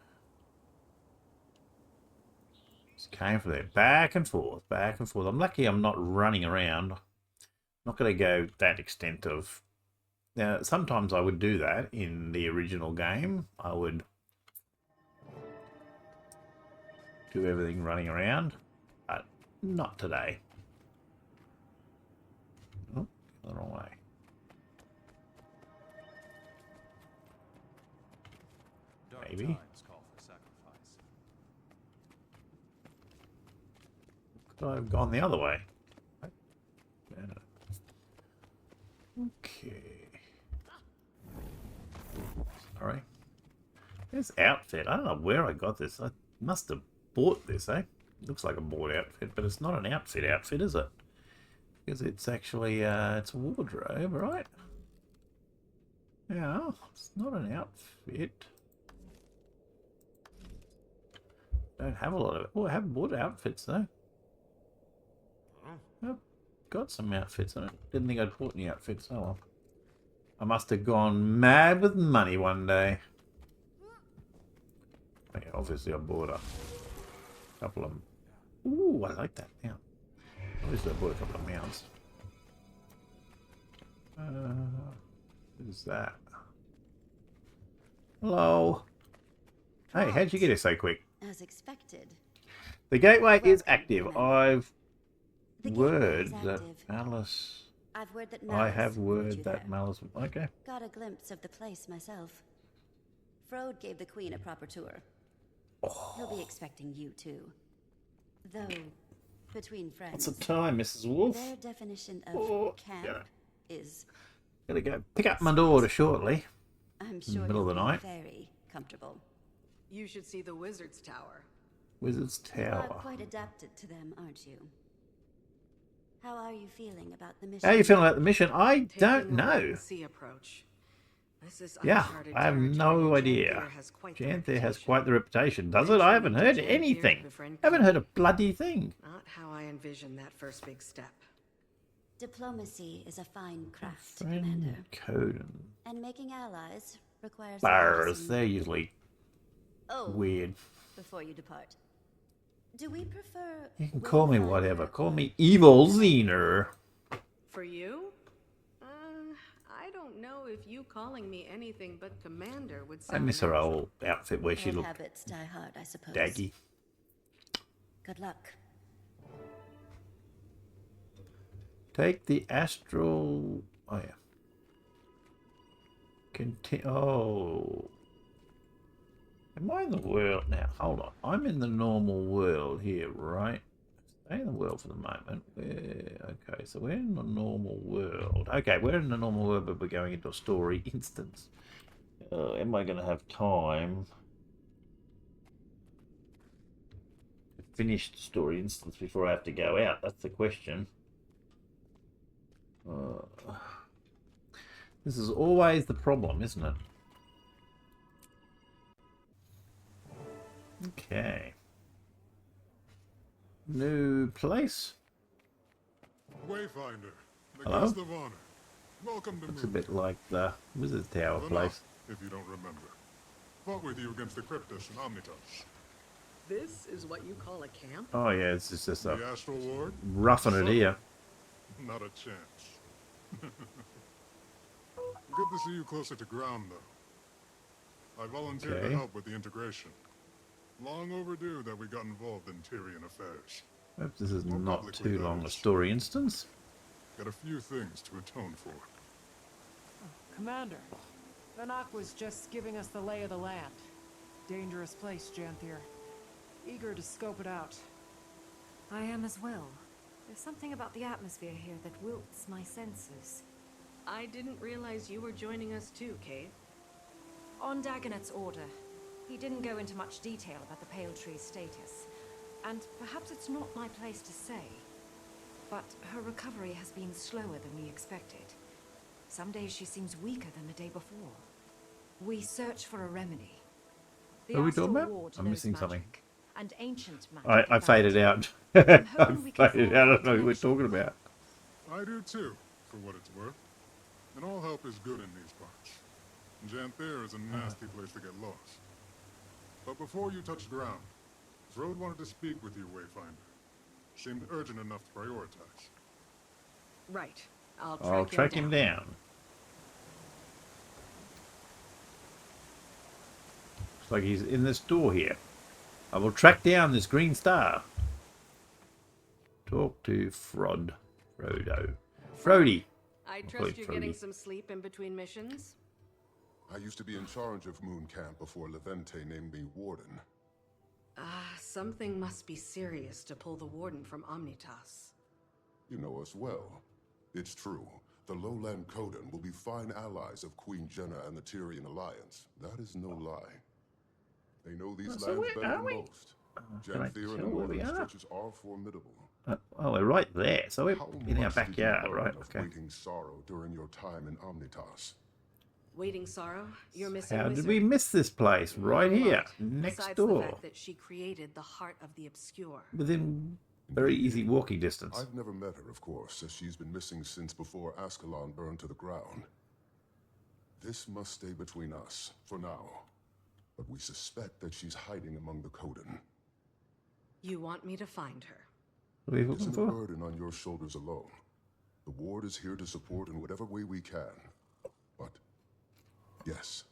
Just came for that. Back and forth, back and forth. I'm lucky I'm not running around. Not going to go that extent of... Now, sometimes I would do that in the original game. I would do everything running around, but not today. Oh, the wrong way. Maybe. Could I have gone the other way? Okay. Sorry. This outfit. I don't know where I got this. I must have bought this, eh? Looks like a bought outfit, but it's not an outfit, is it? Because it's actually, it's a wardrobe, right? Yeah, it's not an outfit. Don't have a lot of it. Oh, I haven't bought outfits, though. I've got some outfits. I didn't think I'd bought any outfits. Oh well. I must have gone mad with money one day. Yeah, obviously I bought a couple of them. Ooh, I like that now. Obviously I bought a couple of mounts. Who's that? Hello. Hey, how'd you get here so quick? As expected. The gateway is active. I've The word gateway is that active. Malice. I've word that I Malice have moved word you that there. Malice. Okay. Got a glimpse of the place myself. Frode gave the Queen a proper tour. He'll be expecting you too. Though, between friends, What's the time, Mrs. Wolf? their definition of Oh, camp yeah. is, Gotta go pick up my daughter shortly. I'm In sure the middle of the you'll be night. very comfortable. You should see the Wizard's Tower. Wizard's You are Tower. quite adapted to them, aren't you? How are you feeling about the mission? How are you feeling about the mission? I don't know. Sea approach. This is Yeah, uncharted I have no idea. Janthir has quite the reputation, does it? I haven't heard anything. Haven't heard a bloody thing. Not how I envisioned that first big step. Diplomacy is a fine craft, Commander. Coden. And making allies requires... Bars, they're usually Oh, weird. before you depart, do we prefer... You can call me whatever. Call me Evil Zener. For you? I don't know if you calling me anything but Commander would sound... I miss her old outfit where she Old looked habits die hard, I suppose. daggy. Good luck. Take the astral... Oh, yeah. Oh. Am I in the world now? Hold on. I'm in the normal world here, right? Stay in the world for the moment. Okay, so we're in the normal world. Okay, we're in the normal world, but we're going into a story instance. Am I going to have time to finish the story instance before I have to go out? That's the question. This is always the problem, isn't it? Okay. New place. Wayfinder, the Hello? guest of honor. Welcome to Looks a Moon. bit like the Wizard Tower The place. Knock, if you don't remember. Fought with you against the Cryptus and Omnitas. This is what you call a camp? Oh yeah, it's just The Astral Ward? roughing it here. Not a chance. Good to see you closer to ground, though. I volunteered Okay. to help with the integration. Long overdue that we got involved in Tyrian affairs. Hope this is More not publicly, too that long a is. story instance. Got a few things to atone for. Commander, Vanak was just giving us the lay of the land. Dangerous place, Janthir. Eager to scope it out. I am as well. There's something about the atmosphere here that wilts my senses. I didn't realize you were joining us too, Kate. On Dagonet's order, he didn't go into much detail about the Pale Tree's status. And perhaps it's not my place to say, but her recovery has been slower than we expected. Some days she seems weaker than the day before. We search for a remedy. The Are we Astral talking about? Ward I'm knows missing magic, something. and ancient magic. I faded out. I'm I hoping we can faded form out. I a don't know who we're connection. talking about. I do too, for what it's worth. And all help is good in these parts. Janthir is a nasty place to get lost. But before you touched ground, Zrod wanted to speak with you, Wayfinder. Seemed urgent enough to prioritize. Right. I'll I'll track him down. Looks like he's in this door here. I will track down this green star. Talk to Frodo. Frody. I I'll call trust you you're getting Frody. some sleep in between missions? I used to be in charge of Moon Camp before Levente named me Warden. Something must be serious to pull the Warden from Omnitas. You know us well. It's true. The Lowland Coden will be fine allies of Queen Jenna and the Tyrian Alliance. That is no lie. They know these So lands where better are than we? most. Can I Janthir and the tell where we northern are? stretches are formidable. Oh, we're right there. So we're How in our much did you backyard, learn right? of Okay. Waiting sorrow during your time in Omnitas? Waiting Sorrow, you're missing How did Wizard. we miss this place? Right A here, lot, next besides the door, fact that she created the heart of the obscure. within very easy walking distance. I've never met her, of course, as she's been missing since before Ascalon burned to the ground. This must stay between us, for now. But we suspect that she's hiding among the Coden. You want me to find her? What are you It looking isn't for? a burden on your shoulders alone. The Ward is here to support in whatever way we can. But, yes,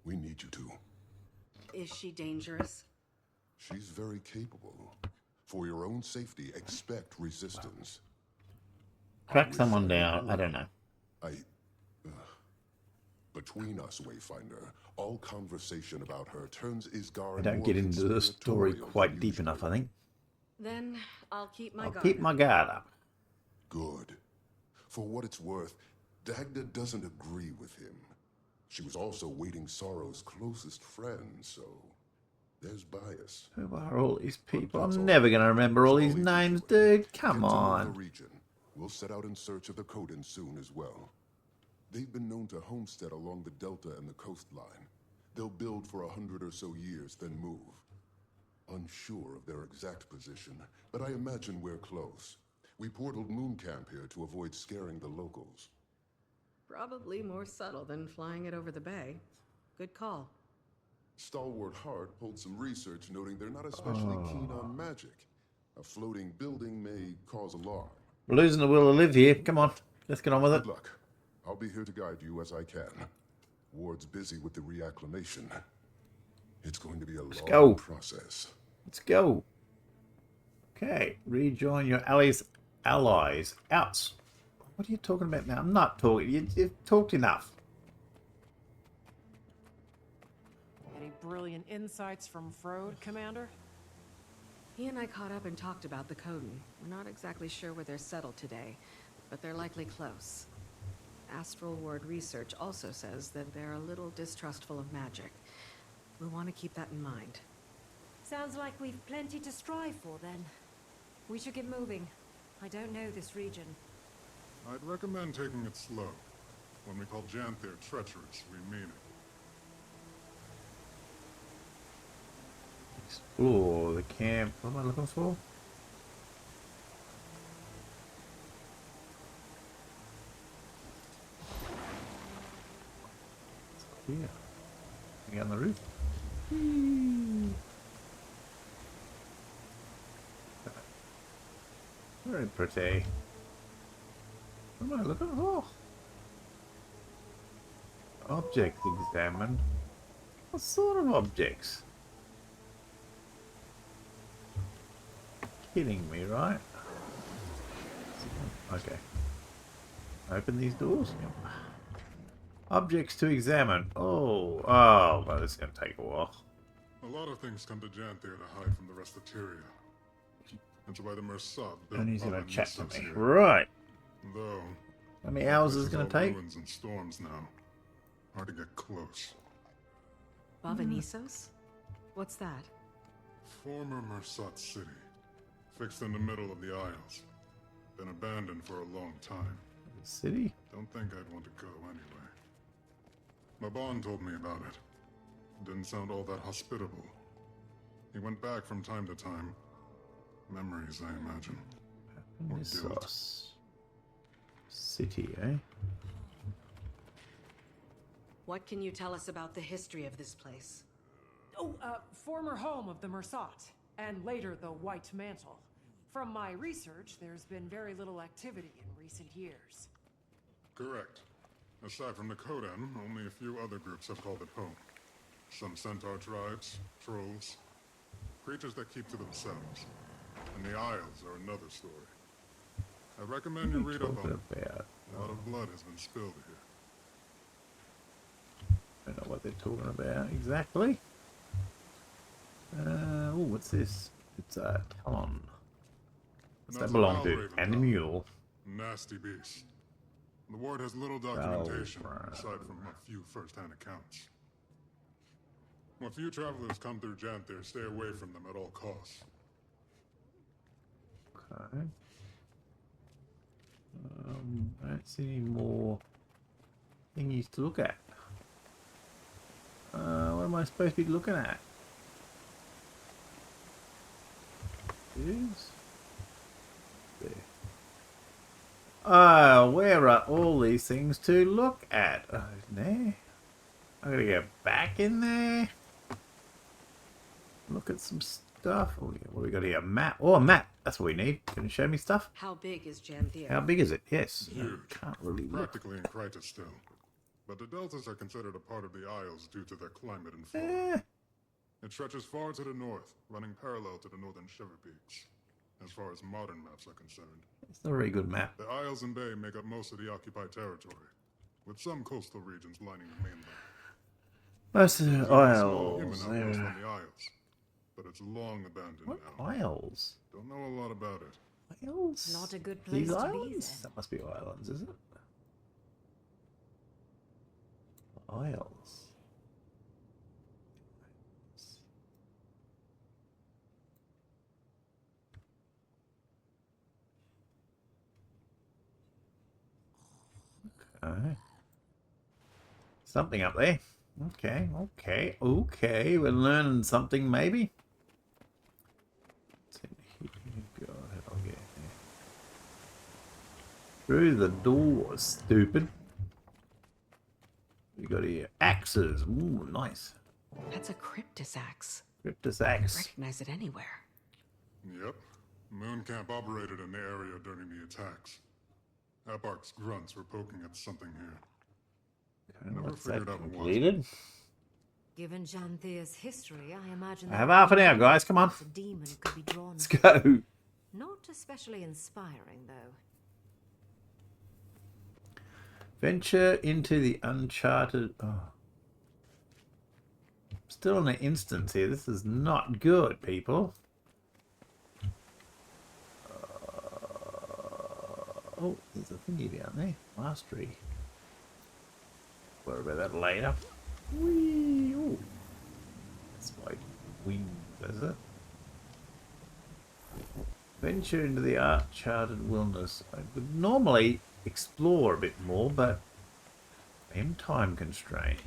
we need you to. Is she dangerous? She's very capable. For your own safety, expect resistance. Track someone down. I don't know. Between us, Wayfinder, all conversation about her turns Isgard. I don't get into the story quite deep enough, I think. Then I'll keep my I'll guard. keep my guard up. Good. For what it's worth, Dagda doesn't agree with him. She was also Waiting Sorrow's closest friend, so There's bias. Who are all these people? I'm never going to remember all these names, dude. Come Get to know the on. region. We'll set out in search of the Coden soon as well. They've been known to homestead along the delta and the coastline. They'll build for 100 or so years, then move. Unsure of their exact position, but I imagine we're close. We portaled Moon Camp here to avoid scaring the locals. Probably more subtle than flying it over the bay. Good call. Stalwart Hart pulled some research noting they're not especially keen on magic. A floating building may cause alarm. We're losing the will to live here. Come on, let's get on with it. Good luck. I'll be here to guide you as I can. Ward's busy with the reacclimation. It's going to be a long process. Let's go. Okay, rejoin your allies. Outs. What are you talking about now? I'm not talking. You've talked enough. Any brilliant insights from Frode, Commander? He and I caught up and talked about the Coden. We're not exactly sure where they're settled today, but they're likely close. Astral Ward research also says that they're a little distrustful of magic. We'll want to keep that in mind. Sounds like we've plenty to strive for, then. We should get moving. I don't know this region. I'd recommend taking it slow. When we call Janthir treacherous, we mean it. Explore the camp. What am I looking for? It's clear. Get on the roof. Very pretty. What am I looking for? Object examined. What sort of objects? Kidding me, right? Okay. Open these doors. Yep. Objects to examine. Oh, well, this is going to take a while. A lot of things come to Janthir to hide from the rest of Tyria. It's why the Mersat built And he's going to chat to Nisos me. here. Right. Though, How many hours is it this going to all take? ruins and storms now. Hard to get close. Bavanisos? What's that? Former Mersat city. Fixed in the middle of the Isles. Been abandoned for a long time. The city? Don't think I'd want to go anyway. Maban told me about it. Didn't sound all that hospitable. He went back from time to time. Memories, I imagine. Or guilt. Nisos. City, eh? What can you tell us about the history of this place? Oh, former home of the Mersat, and later the White Mantle. From my research, there's been very little activity in recent years. Correct. Aside from the Coden, only a few other groups have called it home. Some centaur tribes, trolls, creatures that keep to themselves. And the Isles are another story. I recommend you read up on it. A lot of blood has been spilled here. I don't know what they're talking about exactly. Oh, what's this? It's a Talon. What's that belong to? And the mule. Nasty beast. The ward has little documentation, aside from a few first-hand accounts. When few travelers come through Janthir, stay away from them at all costs. Okay. I don't see any more thingies to look at. What am I supposed to be looking at? Is there? Where are all these things to look at? Oh, isn't there? I'm gonna go back in there. Look at some stuff. Oh, yeah, what do we got here? A map. Oh, a map. That's what we need. Can you show me stuff? How big is Janthir? How big is it? Yes. Huge. Can't really look. Practically in Kryta still. But the deltas are considered a part of the Isles due to their climate and flora. It stretches far to the north, running parallel to the northern Shiver Peaks, as far as modern maps are concerned. It's a very good map. The Isles and Bay make up most of the occupied territory, with some coastal regions lining the mainland. Most of the There's even a small Isles. human outpost on the Isles, but it's long abandoned now. Isles? Don't know a lot about it. Isles? Not a good place These to islands? be, then. That must be islands, is it? Isles. Something up there. Okay. We're learning something, maybe. Through the door, stupid. We got here axes. Ooh, nice. That's a Cryptus axe. Cryptus axe. Recognize it anywhere. Yep. Moon Camp operated in the area during the attacks. Abark's grunts were poking at something here. Never figured out what. Given Janthir's history, I imagine I have half an hour, guys. Come on. a demon could be drawn. Let's go. Not especially inspiring, though. Venture into the uncharted. Oh. Still in an instance here. This is not good, people. Oh, there's a thingy down there. Mastery. Worry about that later. Whee! Ooh. That's my wings, is it? Venture into the uncharted wilderness. I would normally explore a bit more, but I'm time constrained.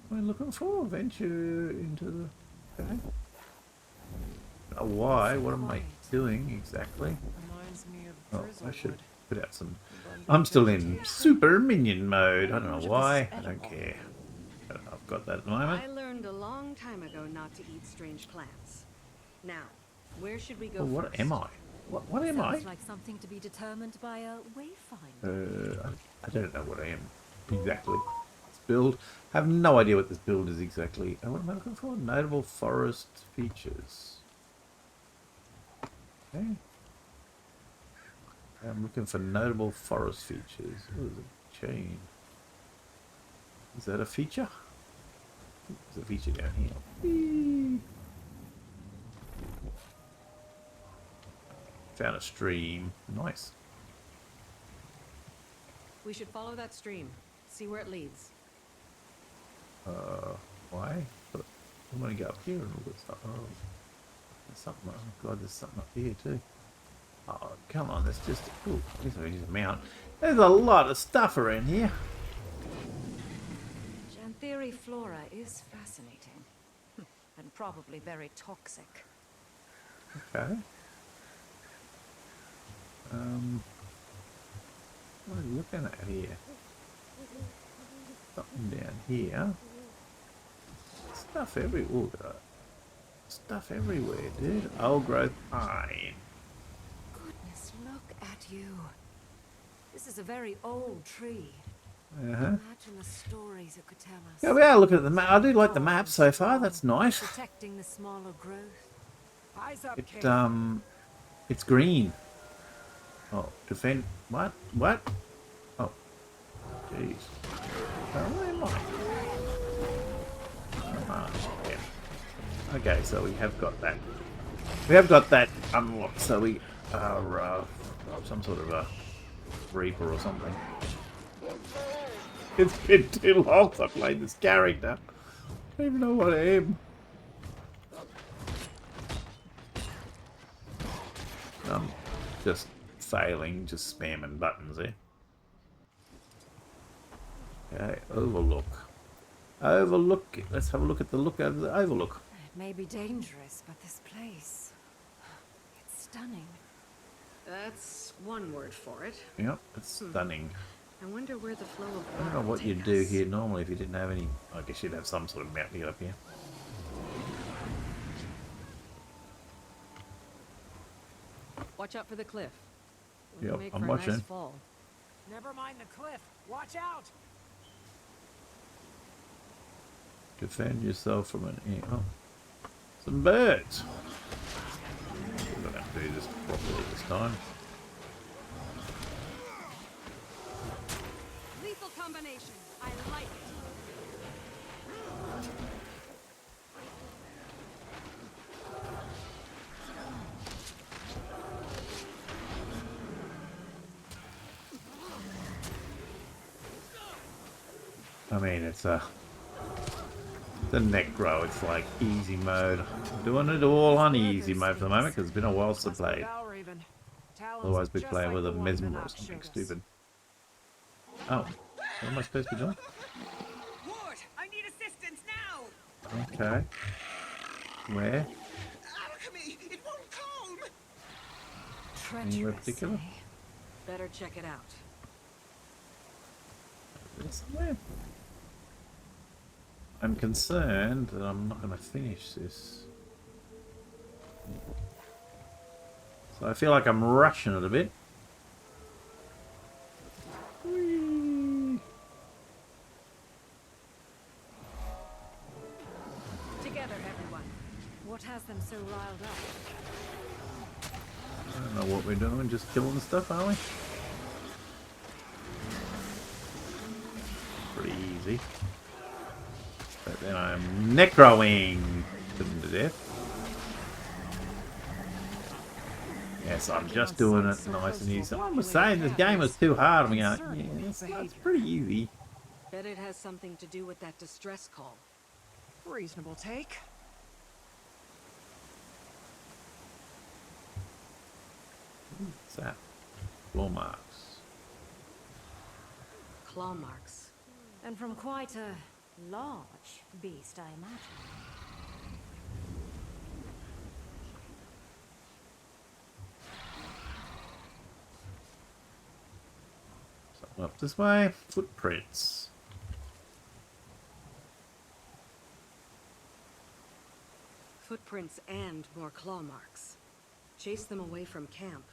What am I looking for? Venture into the... Okay. Oh, why? What am I doing exactly? Oh, I should put out some... I'm still in super minion mode. I don't know why. I don't care. I've got that at the moment. I learned a long time ago not to eat strange plants. Now, where should we go Oh, what first? am I? What am I? Sounds like something to be determined by a wayfinder. I don't know what I am exactly. This build. I have no idea what this build is exactly. Oh, what am I looking for? Notable forest features. Okay. I'm looking for notable forest features. Oh, there's a chain. Is that a feature? There's a feature down here. Whee! Found a stream. Nice. We should follow that stream. See where it leads. Why? But I'm gonna go up here and look at stuff. Oh, there's something. Oh god, there's something up here too. Oh, come on, that's just... Ooh, this is a mount. There's a lot of stuff around here. Janthiri flora is fascinating. And probably very toxic. Okay. What are you looking at here? Something down here. Stuff everywhere. Stuff everywhere, dude. Old growth pine. Goodness, look at you. This is a very old tree. Uh-huh. Imagine the stories it could tell us. Yeah, we are looking at the map. I do like the map so far. That's nice. Protecting the smaller growth. Eyes up, It's green. Oh, defend. What? What? Oh. Jeez. Where am I? Yeah. Okay, so we have got that. We have got that unlocked, so we are some sort of a reaper or something. It's been too long since I played this character. I don't even know what I am. I'm just failing, just spamming buttons there. Okay, overlook. Overlook. Let's have a look at the look over the overlook. It may be dangerous, but this place, it's stunning. That's one word for it. Yep, it's stunning. I wonder where the flow of I don't know what you'd do here normally if you didn't have any. I guess you'd have some sort of map to get up here. Watch out for the cliff. Yep, Make I'm for a watching. nice fall. Never mind the cliff. Watch out! Defend yourself from an ant. Oh, some birds. I'm gonna have to do this properly this time. Lethal combination. I like it. I mean, it's the Necro. It's like easy mode. I'm doing it all on easy mode for the moment because it's been a while since I played. Talon's Otherwise, we just play like with a the one mesmer or Vinox something showed us. stupid. Oh, what am I supposed to be doing? Ward, I need assistance now. Okay. Where? Alchemy, it won't come. Anywhere Treacherous, particular? eh? Better check it out. Somewhere. I'm concerned that I'm not going to finish this. So I feel like I'm rushing it a bit. Whee! Together, everyone. What has them so riled up? I don't know what we're doing, just killing stuff, are we? Pretty easy. But then I'm necroing them to death. Yes, I'm just doing it nice and easy. Someone was saying this game was too hard. I'm going, yeah, it's pretty easy. Bet it has something to do with that distress call. Reasonable take. What's that? Claw marks. Claw marks. And from quite a large beast, I imagine. Something up this way. Footprints. Footprints and more claw marks. Chase them away from camp.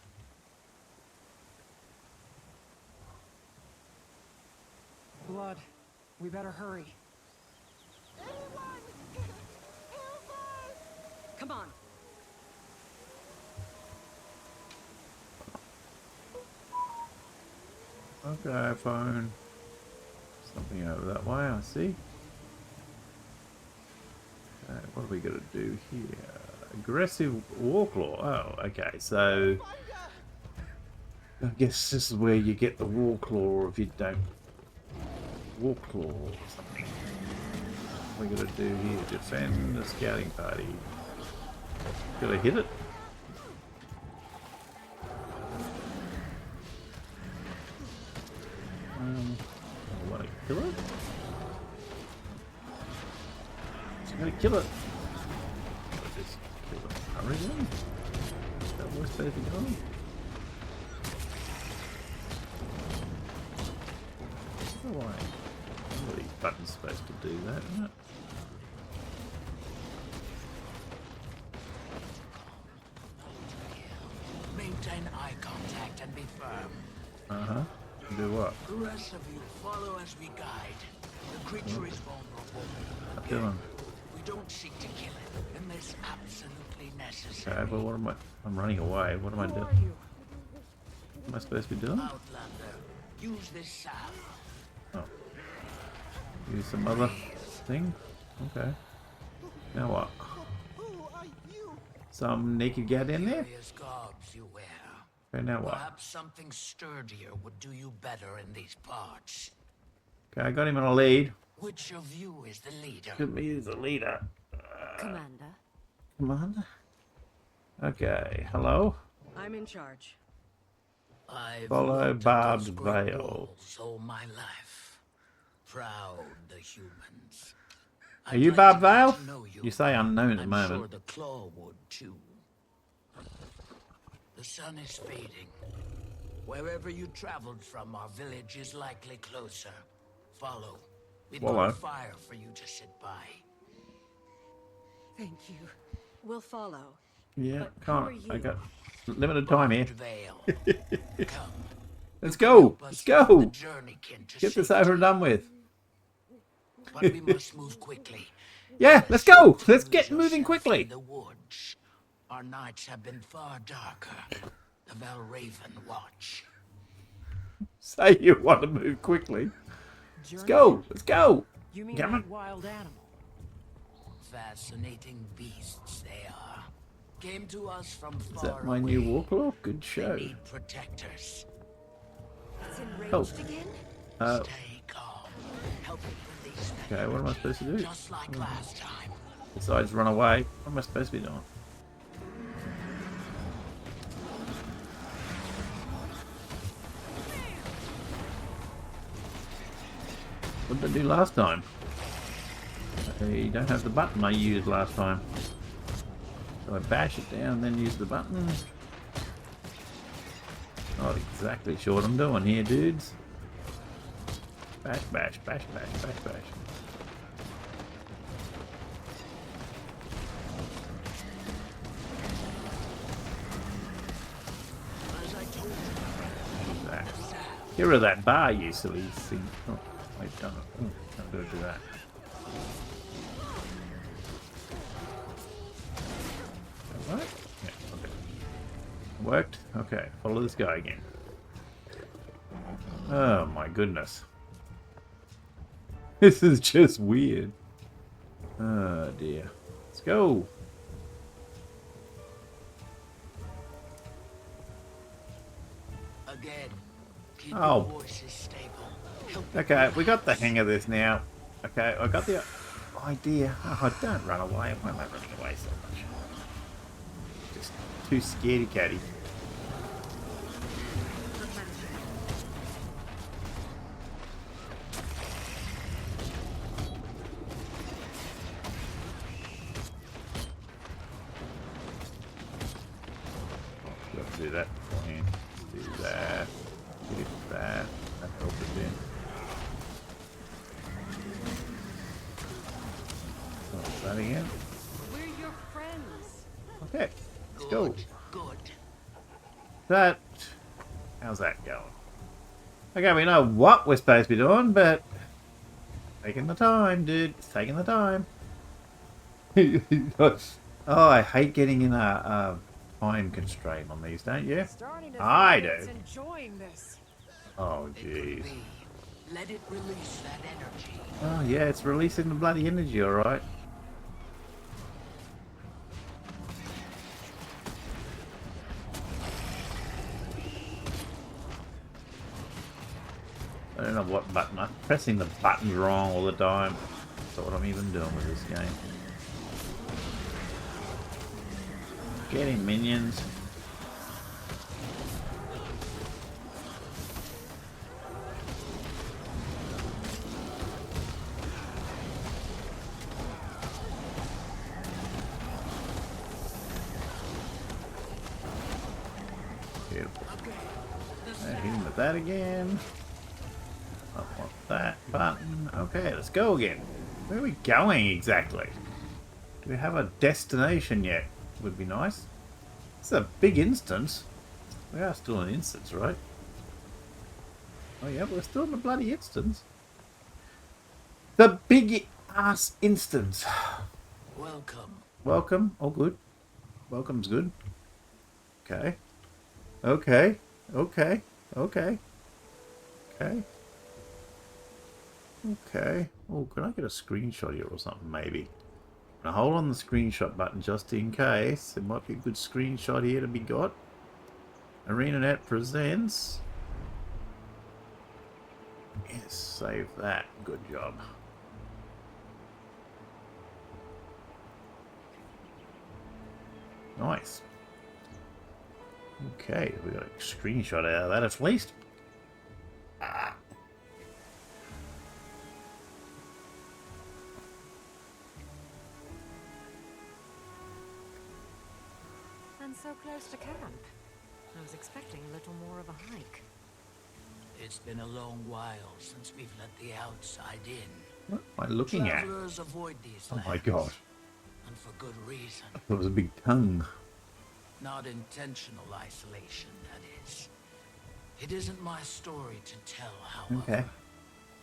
Blood. We better hurry. Come on. Okay, phone. Something over that way, I see. Okay, what are we going to do here? Aggressive warclaw. Oh, okay, so I guess this is where you get the warclaw if you don't warclaw or something. What are we going to do here? Defend the scouting party. Gotta hit it. I want to kill it. It's gonna kill it. I'll just kill it. Hurry then. Is that what's supposed to be done? Oh, all these buttons supposed to do that, isn't it? Maintain eye contact and be firm. Uh-huh. Do what? The rest of you follow as we guide. The creature is vulnerable. Kill him. We don't seek to kill it unless absolutely necessary. Okay, but what am I? I'm running away. What am I doing? What am I supposed to be doing? Outlander, use this salve. Oh. Use some other thing? Okay. Now what? Some naked guy in there? Various garbs you wear. Okay, now what? Perhaps something sturdier would do you better in these parts. Okay, I got him in a lead. Which of you is the leader? Give me the leader. Commander. Commander? Okay, hello? I'm in charge. I've Follow looked at Barb's those great veil. walls all my life. Proud the humans. Are you Barb Vale? You say unknown at the I'm moment. sure the claw would too. The sun is fading. Wherever you traveled from, our village is likely closer. Follow. We've got Wallow. a fire for you to sit by. Thank you. We'll follow. Yeah, But who are can't. you? I got limited time here. Vale. Come. Let's go! Let's go! Journeykin to Get this over and done with. But we must move quickly. Yeah, let's go! Let's get moving quickly! In the woods. Our nights have been far darker. The Valraven watch. Say you want to move quickly. Let's go! Let's go! You mean Come that on. wild animal? Fascinating beasts they are. Came to us from Is far that my away. new warclaw? Good They show. need protectors. It's enraged Oh. again? Stay calm. Help it release them. Okay, what am I supposed to do? Just like last time. Besides run away, what am I supposed to be doing? What did I do last time? I don't have the button I used last time. So I bash it down and then use the button. Not exactly sure what I'm doing here, dudes. Bash, bash, bash, bash, bash, bash. Get rid of that bar, you silly thing. Oh, I've done it. Oh, can't do that. What? Yeah, okay. Worked? Okay, follow this guy again. Oh my goodness. This is just weird. Oh dear. Let's go. Again. Oh. Okay, we got the hang of this now. Okay, I got the idea. Oh, don't run away. Why am I running away so much? Just too scaredy catty. Got to do that beforehand. Do that. Do that. That helped a bit. Oh, that again. We're your friends. Okay, let's go. Good. That. How's that going? Okay, we know what we're supposed to be doing, but taking the time, dude. It's taking the time. Oh, I hate getting in a time constraint on these, don't you? I do. Enjoying this. Oh, jeez. Let it release that energy. Oh, yeah, it's releasing the bloody energy, alright. I don't know what button. I'm pressing the buttons wrong all the time. That's what I'm even doing with this game. Getting minions. Beautiful. Hit him with that again. I want that button. Okay, let's go again. Where are we going exactly? Do we have a destination yet? Would be nice. It's a big instance. We are still an instance, right? Oh yeah, we're still in the bloody instance. The big ass instance. Welcome. Welcome. All good. Welcome's good. Okay. Okay. Okay. Okay. Okay. Okay. Oh, can I get a screenshot here or something, maybe? Now hold on the screenshot button just in case. There might be a good screenshot here to be got. ArenaNet presents. Yes, save that. Good job. Nice. Okay, we got a screenshot out of that at least. Ah. And so close to camp. I was expecting a little more of a hike. It's been a long while since we've let the outside in. What am I looking at? Travelers avoid these Oh my lands, god. and for good reason. I thought it was a big tongue. Not intentional isolation, that is. It isn't my story to tell, however. Okay.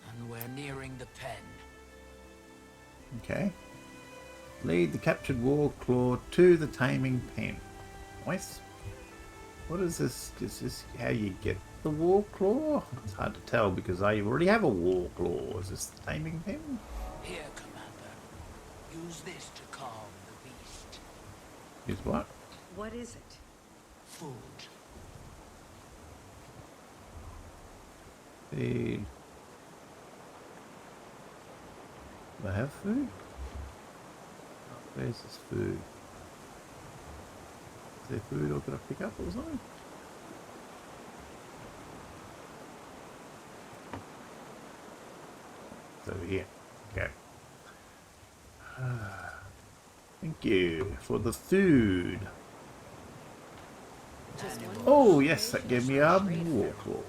And we're nearing the pen. Okay. Lead the captured war claw to the taming pen. Nice. What is this? Is this how you get the war claw? It's hard to tell because I already have a war claw. Is this the taming pen? Here, Commander. Use this to calm the beast. Use what? What is it? Food. Feed. Do I have food? Where's this food? Is there food or could I pick up or something? It's over here. Okay. Thank you for the food. Oh, yes, that gave me a warclaw.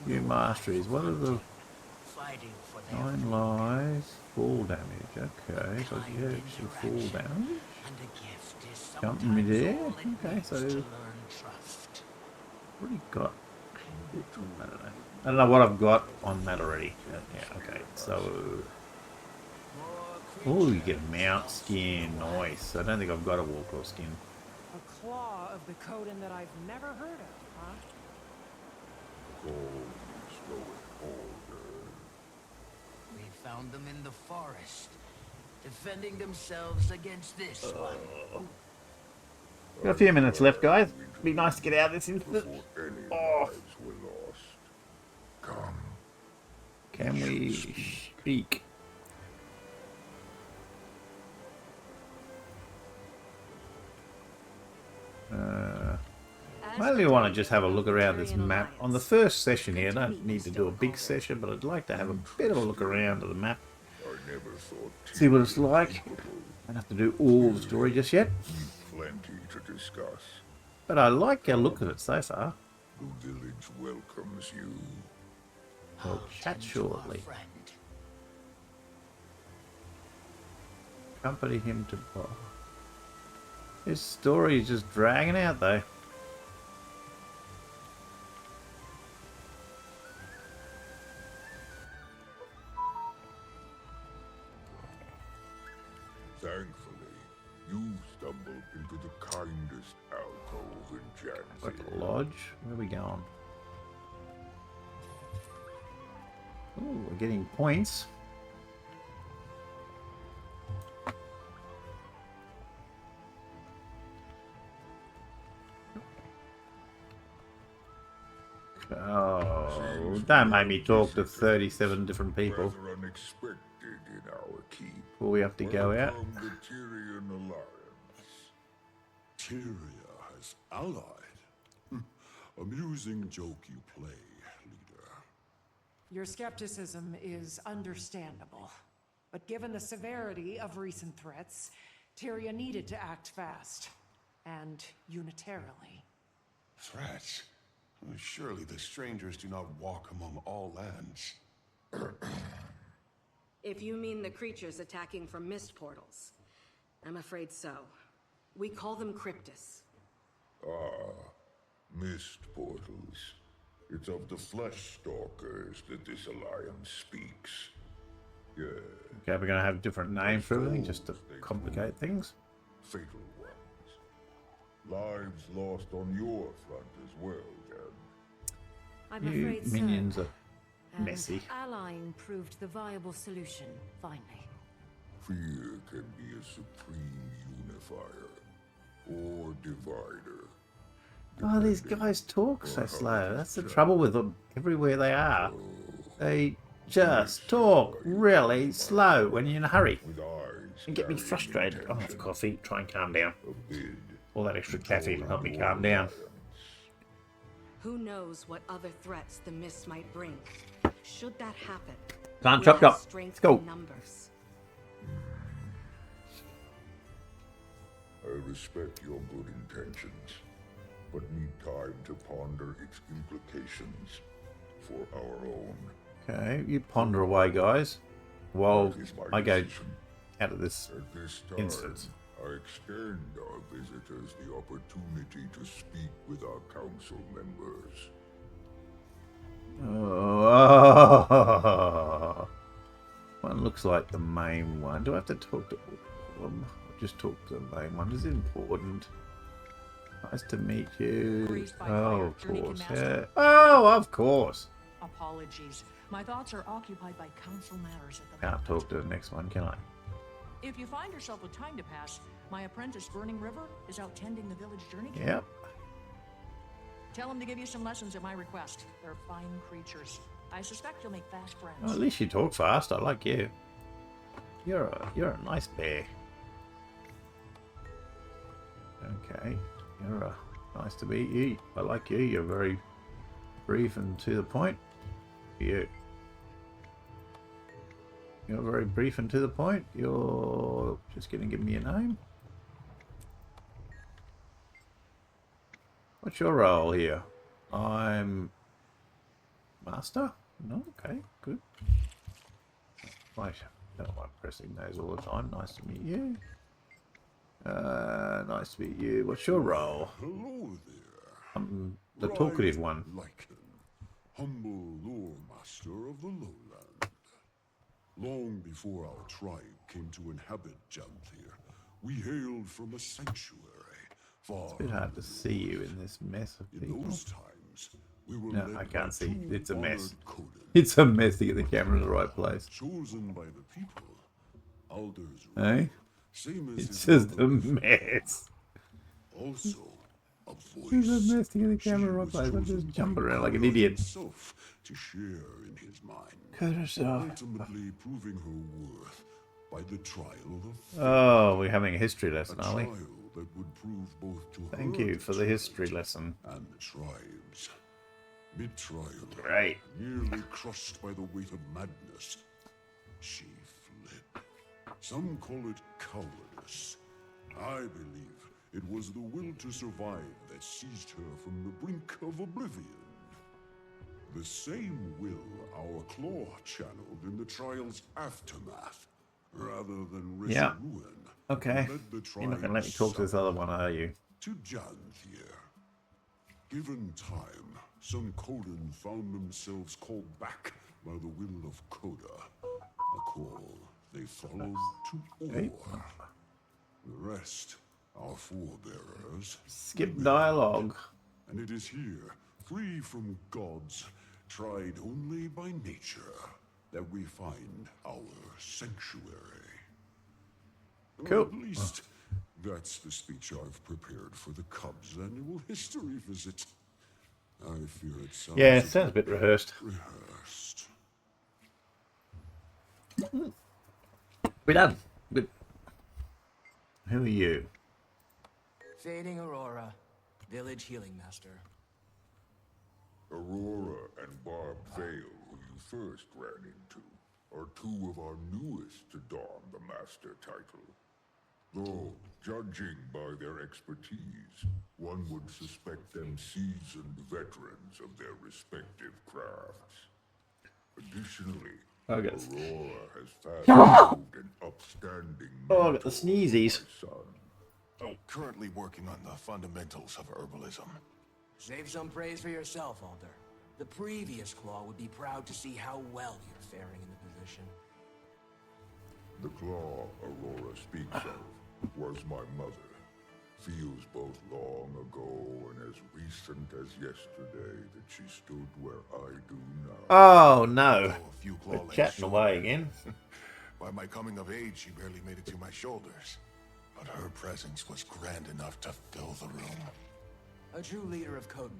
New masteries. What are the 9 lives? Fall damage. Okay, so I get extra fall damage. Jump in midair. Okay, so already got. I don't know what I've got on that already. Yeah, okay, so. Oh, you get a mount skin. Nice. I don't think I've got a warclaw skin. A claw of the Coden that I've never heard of, huh? We found them in the forest, defending themselves against this one. Got a few minutes left, guys. Be nice to get out of this instant. Oh. Can we speak? I only want to just have a look around this map. On the first session here, I don't need to do a big session, but I'd like to have a bit of a look around at the map. See what it's like. I don't have to do all the story just yet. Plenty to discuss. But I like our look of it so far. The village welcomes you. We'll chat shortly. Accompany him to bar. His story is just dragging out though. Thankfully, you stumbled into the kindest alcove in Janthir. Like a lodge? Where are we going? Ooh, we're getting points. Oh, don't make me talk to 37 different people. Rather unexpected in our keep. Before we have to go out. Welcome the Tyrian Alliance. Tyria has allied. Amusing joke you play, leader. Your skepticism is understandable. But given the severity of recent threats, Tyria needed to act fast. And unitarily. Threats? Surely the strangers do not walk among all lands. If you mean the creatures attacking from mist portals, I'm afraid so. We call them cryptis. Mist portals. It's of the flesh stalkers that this alliance speaks. Yeah. Okay, we're going to have different names for everything just to complicate things. Fatal ones. Lives lost on your front as well, Jan. I'm afraid minions so. are messy. Allying proved the viable solution, finally. Fear can be a supreme unifier or divider. Oh, these guys talk so slow. That's the trouble with them everywhere they are. They just talk really slow when you're in a hurry. And get me frustrated. I'll have coffee, try and calm down. All that extra caffeine will help me calm down. Who knows what other threats the mist might bring? Should that happen, Can't we chop have chop. strength Let's go. in numbers. I respect your good intentions, but need time to ponder its implications for our own. Okay, you ponder away, guys, while I go out of this instance. I extend our visitors the opportunity to speak with our council members. Oh, one looks like the main one. Do I have to talk to all of them? I'll just talk to the main one. Is it important? Nice to meet you. Oh, of course. Yeah. Oh, of course. Apologies. My thoughts are occupied by council matters at the Can't talk to the next one, can I? If you find yourself with time to pass, my apprentice Burning River is out tending the village journey camp. Yep. Tell him to give you some lessons at my request. They're fine creatures. I suspect you'll make fast friends. Well, at least you talk fast. I like you. You're a nice bear. Okay. Nice to meet you. I like you. You're very brief and to the point. You. You're very brief and to the point. You're just going to give me a name. What's your role here? I'm master? No? Okay, good. Right. Don't like pressing those all the time. Nice to meet you. Nice to meet you. What's your role? Hello there. I'm the talkative one. Lycan, humble lore master of the lowland. Long before our tribe came to inhabit Janthir, we hailed from a sanctuary far. It's a bit hard to see you in this mess of people. In those times, we were No, led I can't by see. two It's a mess. honored Coden, It's a mess to get the camera in the right place. chosen by the people. Alders, Hey? same as It's his just a mother, mess. also a voice. It's a mess to get the camera in the right place. I'm just jumping around like an idiot. Himself to share in his mind, Cut herself. ultimately proving her worth by the trial of fate. Oh, we're having a history lesson, A are we? trial that would prove both to Thank her you for the history lesson. and the tribes. Mid-trial, Great. nearly crushed by the weight of madness, she fled. Some call it cowardice. I believe it was the will to survive that seized her from the brink of oblivion. The same will our claw channeled in the trial's aftermath, rather than risk Yeah. ruin. Okay. Led the You're not going to let me tribe talk to this other one, are you? to Janthir. Given time, some Coden found themselves called back by the will of Coda, a call they followed to Hey. Or. The rest, our forebearers, Skip dialogue. and it is here, free from gods, tried only by nature, that we find our sanctuary. Cool. Or at least, that's the speech I've prepared for the Cubs' annual history visit. I fear it sounds Yeah, it sounds a bit rehearsed. rehearsed. We're done. Good. Who are you? Fading Aurora, village healing master. Aurora and Barb Vale, who you first ran into, are two of our newest to don the master title. Though, judging by their expertise, one would suspect them seasoned veterans of their respective crafts. Additionally, Okay. Aurora has fast-moved an upstanding Oh, I got the sneezies. son. Currently working on the fundamentals of herbalism. Save some praise for yourself, Alder. The previous Claw would be proud to see how well you're faring in the position. The claw Aurora speaks of was my mother. Feels both long ago and as recent as yesterday that she stood where I do now. Oh, no. Though a few claw We're lengths chatting away shorter. again. By my coming of age, she barely made it to my shoulders. But her presence was grand enough to fill the room. A true leader of Coden.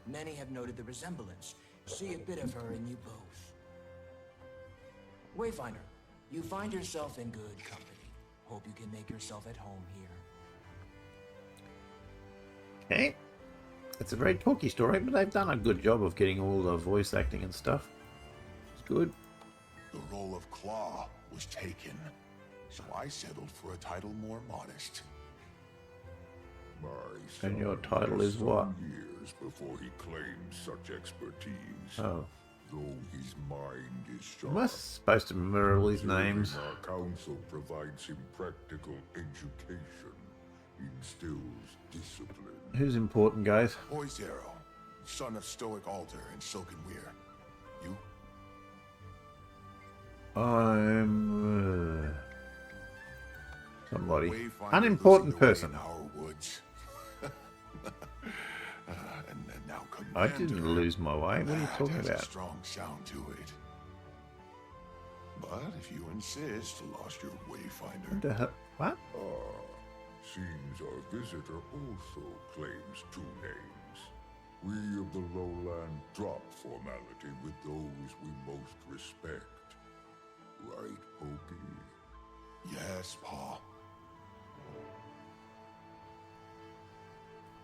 Many have noted the resemblance. See a bit of her in you both. Wayfinder, you find yourself in good company. Hope you can make yourself at home here. Okay. It's a very talky story, but they've done a good job of getting all the voice acting and stuff. It's good. The role of Claw was taken, so I settled for a title more modest. My And your son title has is what? some years before he claimed such expertise. Oh. Though his mind is sharp. Am I supposed to remember all these names? Our council provides him practical education, instills discipline. Who's important, guys? Boy Zero, son of Stoic Alder and Silken Weir. You? I'm somebody. Wayfinder Unimportant losing the way person. in our woods. and now I didn't lose my way. What are you talking has about? a strong sound to it. But if you insist, lost your Wayfinder. What the hell? What? Seems our visitor also claims two names. We of the lowland drop formality with those we most respect. Right, Pokey? Yes, Pa.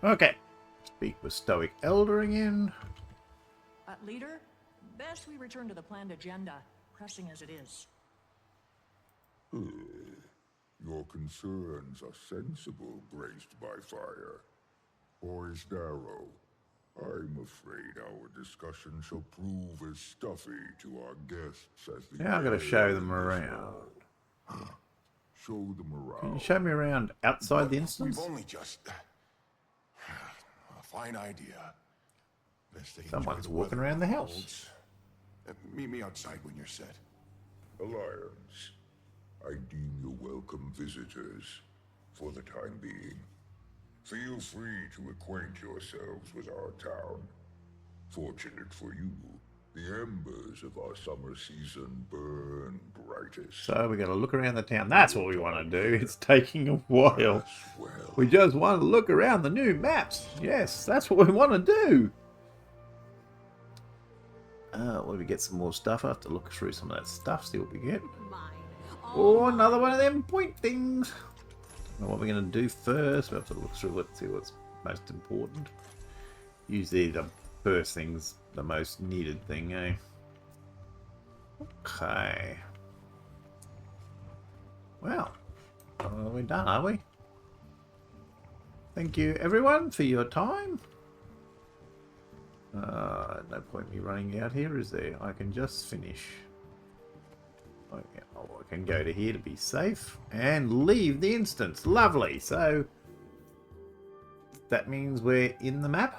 Okay. Speak with Stoic Elder again. Leader, best we return to the planned agenda, pressing as it is. Your concerns are sensible, graced by fire. Poised arrow. I'm afraid our discussion shall prove as stuffy to our guests as the Now I've got to show air them in this around. hall. Show them around. Can you show me around outside the instance? We've only just... a fine idea. Best they Someone's enjoy the walking weather around the it house. holds. Meet me outside when you're set. Alliance, I deem you welcome visitors for the time being. Feel free to acquaint yourselves with our town. Fortunate for you, the embers of our summer season burn brightest. So we got to look around the town. That's what we want to do. It's taking a while. We just want to look around the new maps. Yes, that's what we want to do. Well, we get some more stuff. I have to look through some of that stuff, see what we get. Oh, another one of them point things. Well, what we're going to do first, we have to look through it, see what's most important. Usually the first thing's the most needed thing, eh? Okay. Well, we're done, are we? Thank you, everyone, for your time. No point me running out here, is there? I can just finish. Okay. Oh, I can go to here to be safe and leave the instance. Lovely. So that means we're in the map,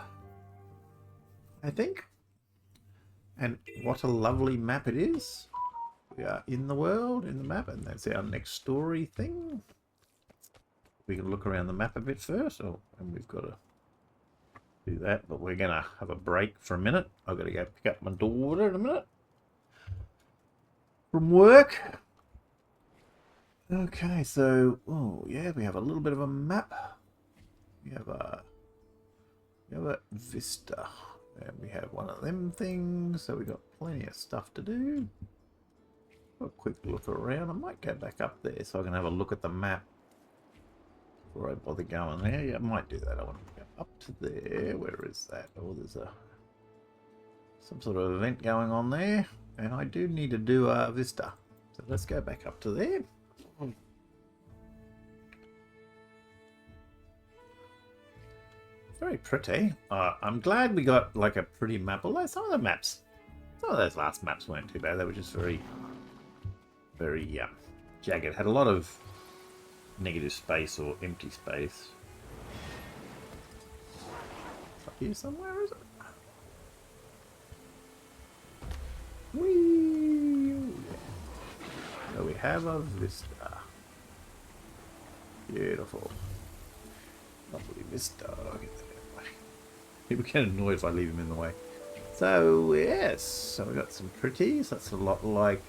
I think. And what a lovely map it is. We are in the world, in the map, and that's our next story thing. We can look around the map a bit first. Oh, and we've got to do that, but we're gonna have a break for a minute. I've got to go pick up my daughter in a minute from work. Okay, so oh yeah, we have a little bit of a map. We have a vista, and we have one of them things. So we got plenty of stuff to do. A quick look around. I might go back up there so I can have a look at the map before I bother going there. Yeah, I might do that. I want to go up to there. Where is that? Oh, there's some sort of event going on there, and I do need to do a vista. So let's go back up to there. Very pretty. I'm glad we got like a pretty map. Although some of those last maps weren't too bad. They were just very jagged. Had a lot of negative space or empty space. It's up here somewhere, is it? Whee! So we have a vista. Beautiful. Lovely vista. I'll get that out of the way. People get annoyed if I leave them in the way. So, yes. So we got some pretties. That's a lot like...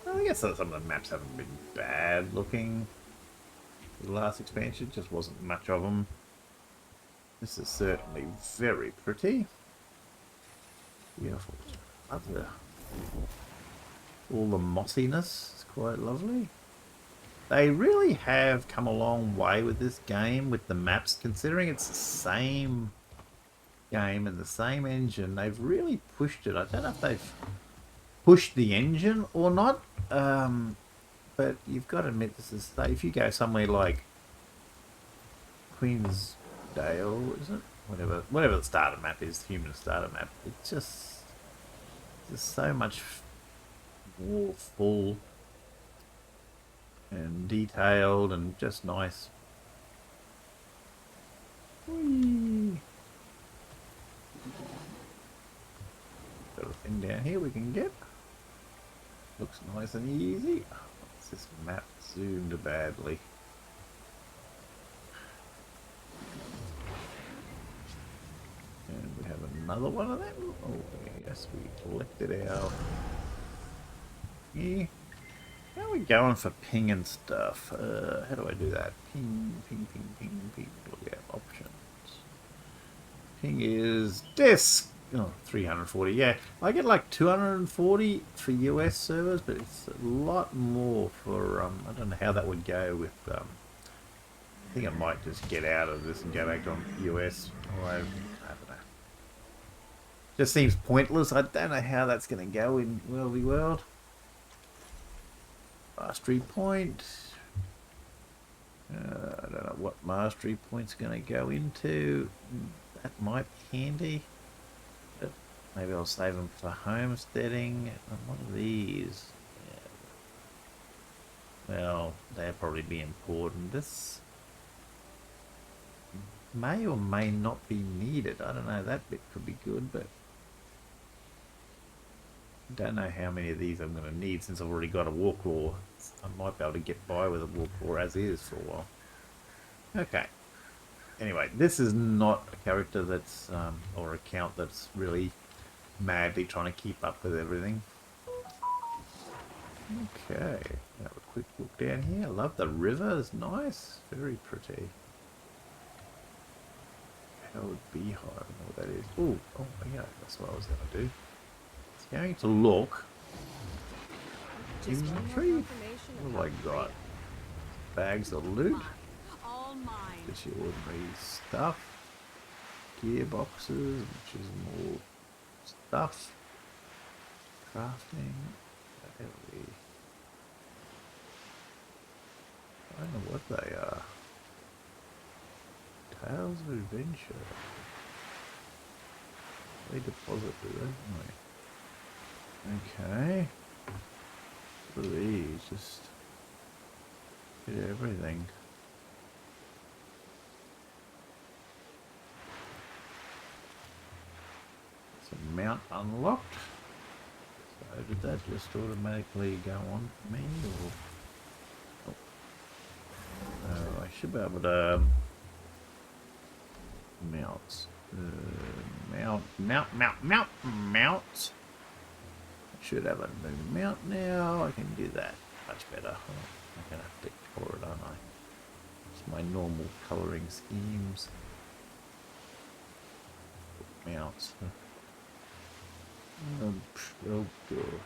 I guess some of the maps haven't been bad looking. The last expansion just wasn't much of them. This is certainly very pretty. Beautiful. Love all the mossiness. It's quite lovely. They really have come a long way with this game, with the maps, considering it's the same game and the same engine. They've really pushed it. I don't know if they've pushed the engine or not, but you've got to admit, this is, if you go somewhere like Queensdale, is it? Whatever the starter map is, human starter map, it's just so much more full and detailed and just nice. Whee! Got a thing down here we can get. Looks nice and easy. What's this map zoomed badly? And we have another one of them. Oh yes, we collected our... Yeah. How are we going for ping and stuff? How do I do that? Ping. Look, we have options. Ping is disk. Oh, 340. Yeah, I get like 240 for US servers, but it's a lot more for, I don't know how that would go with, I think I might just get out of this and go back on US. Or I don't know. Just seems pointless. I don't know how that's going to go in Worldy World. Mastery point. I don't know what mastery point's going to go into. That might be handy. But maybe I'll save them for homesteading. And what are these? Yeah. Well, they'll probably be important. This may or may not be needed. I don't know. That bit could be good, but I don't know how many of these I'm going to need since I've already got a Warclaw. I might be able to get by with a Warclaw as is for a while. Okay. Anyway, this is not a character that's, or account that's really madly trying to keep up with everything. Okay. Have a quick look down here. I love the river. It's nice. Very pretty. Howard Beehive. I don't know what that is. Ooh, oh yeah, that's what I was going to do. It's going to look inventory. What have I got? Bags of loot. Just your ordinary stuff. Gearboxes, which is more stuff. Crafting. I don't know what they are. Tales of Adventure. They deposit, do they? Okay. What are these? Just get everything. So mount unlocked. So did that just automatically go on for me, or? Oh. I should be able to mount. Mount. I should have a new mount now. I can do that much better. I'm gonna have to color it, aren't I? It's my normal coloring schemes. Mounts. Oh god.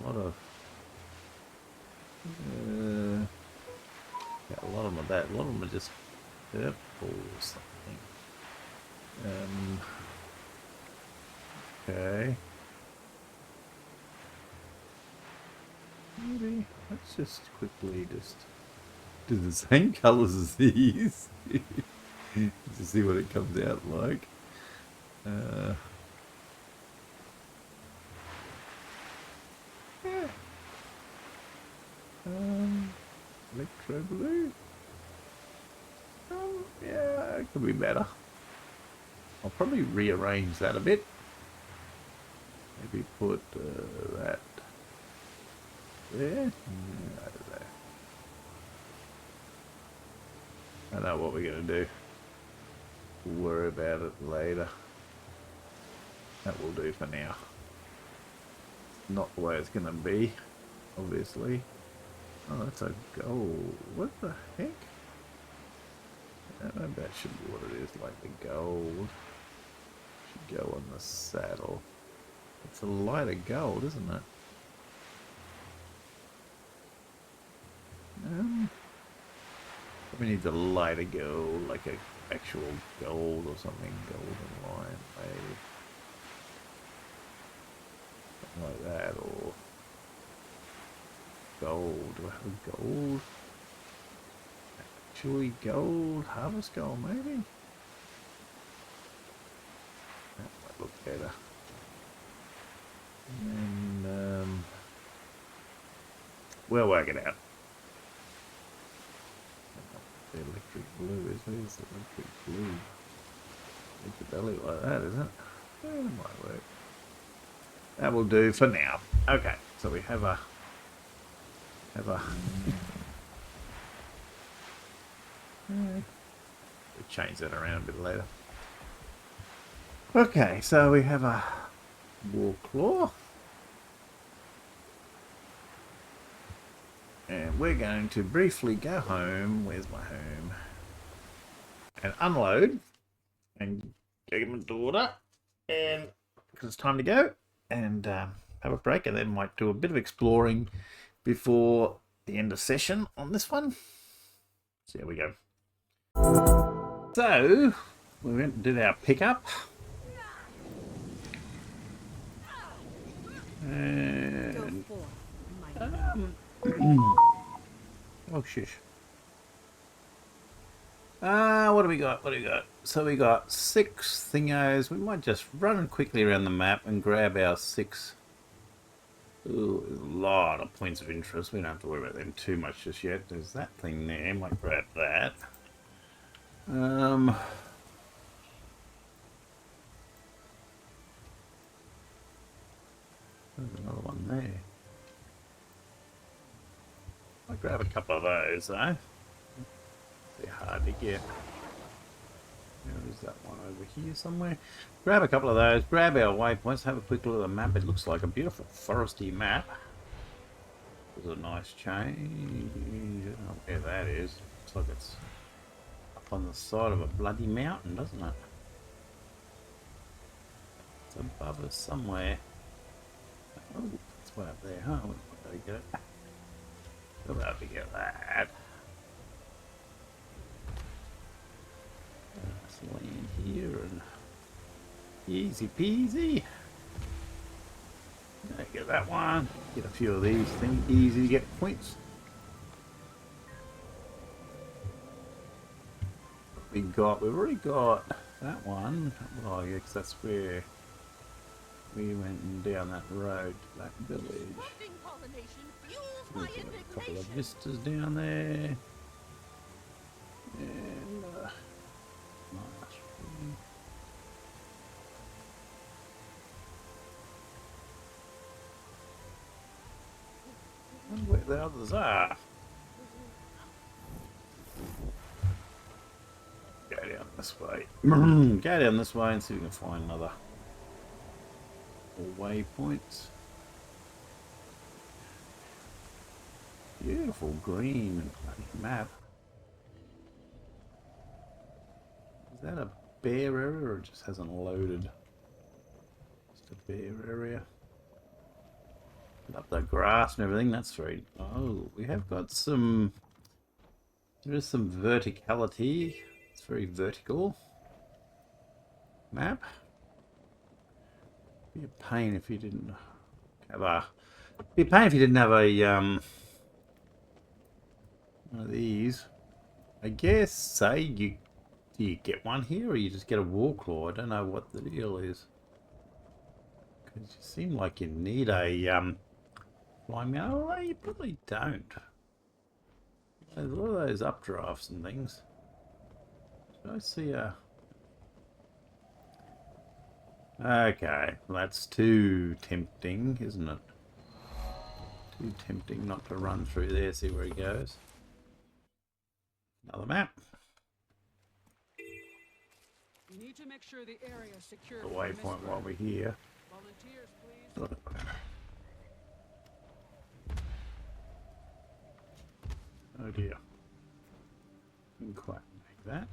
A lot of yeah, a lot of them are that. A lot of them are just purple or something. Okay. Maybe let's just quickly just do the same colours as these to see what it comes out like. Electro blue. Yeah, it could be better. I'll probably rearrange that a bit. Maybe put that there. I know what we're going to do. We'll worry about it later. That will do for now. Not the way it's going to be, obviously. Oh, that's a gold. What the heck? That should be what it is, like the gold. Should go on the saddle. It's a lighter gold, isn't it? We need the lighter gold, like an actual gold or something. Golden line, maybe. Something like that, or gold. Do I have a gold? Actually gold? Harvest gold, maybe? That might look better. And we'll work it out. The electric blue is the electric blue. Make the belly like that, isn't it? Yeah, it might work. That will do for now. Okay, so we have a we'll change that around a bit later. Okay, so we have a Warclaw. And we're going to briefly go home. Where's my home? And unload. And get my daughter. And because it's time to go. And have a break. And then might do a bit of exploring before the end of session on this one. So there we go. So we went and did our pickup. And Oh, shish. What do we got? What do we got? So we got 6 thingos. We might just run quickly around the map and grab our 6. Ooh, there's a lot of points of interest. We don't have to worry about them too much just yet. There's that thing there. Might grab that. There's another one there. I'll grab a couple of those though. They're hard to get. There is that one over here somewhere. Grab a couple of those, grab our waypoints, have a quick look at the map. It looks like a beautiful foresty map. There's a nice change. I don't know where that is. Looks like it's up on the side of a bloody mountain, doesn't it? It's above us somewhere. Oh, it's way up there, huh? We've got to get it. We'll be able to get that. Let's land here and easy peasy. Get that one. Get a few of these things. Easy to get points. We've already got that one. Oh yeah, because that's where we went down that road to that village. We've got a couple of vistas down there. And where the others are. Go down this way. Go down this way and see if we can find another waypoint. Beautiful green map. Is that a bare area or it just hasn't loaded? Just a bare area. Up the grass and everything, that's very... Oh, we have got some... There is some verticality. It's very vertical. Map. Be a pain if you didn't have a... Be a pain if you didn't have a, one of these. I guess, say, do you get one here or you just get a wall claw? I don't know what the deal is. Because you seem like you need a, flying mount. Oh, you probably don't. There's a lot of those updrafts and things. So I see a... Okay, well that's too tempting, isn't it? Too tempting not to run through there, see where he goes. Another map. We need to make sure the area is secure. The waypoint while we're here. Volunteers, please. Oh dear. Didn't quite make that.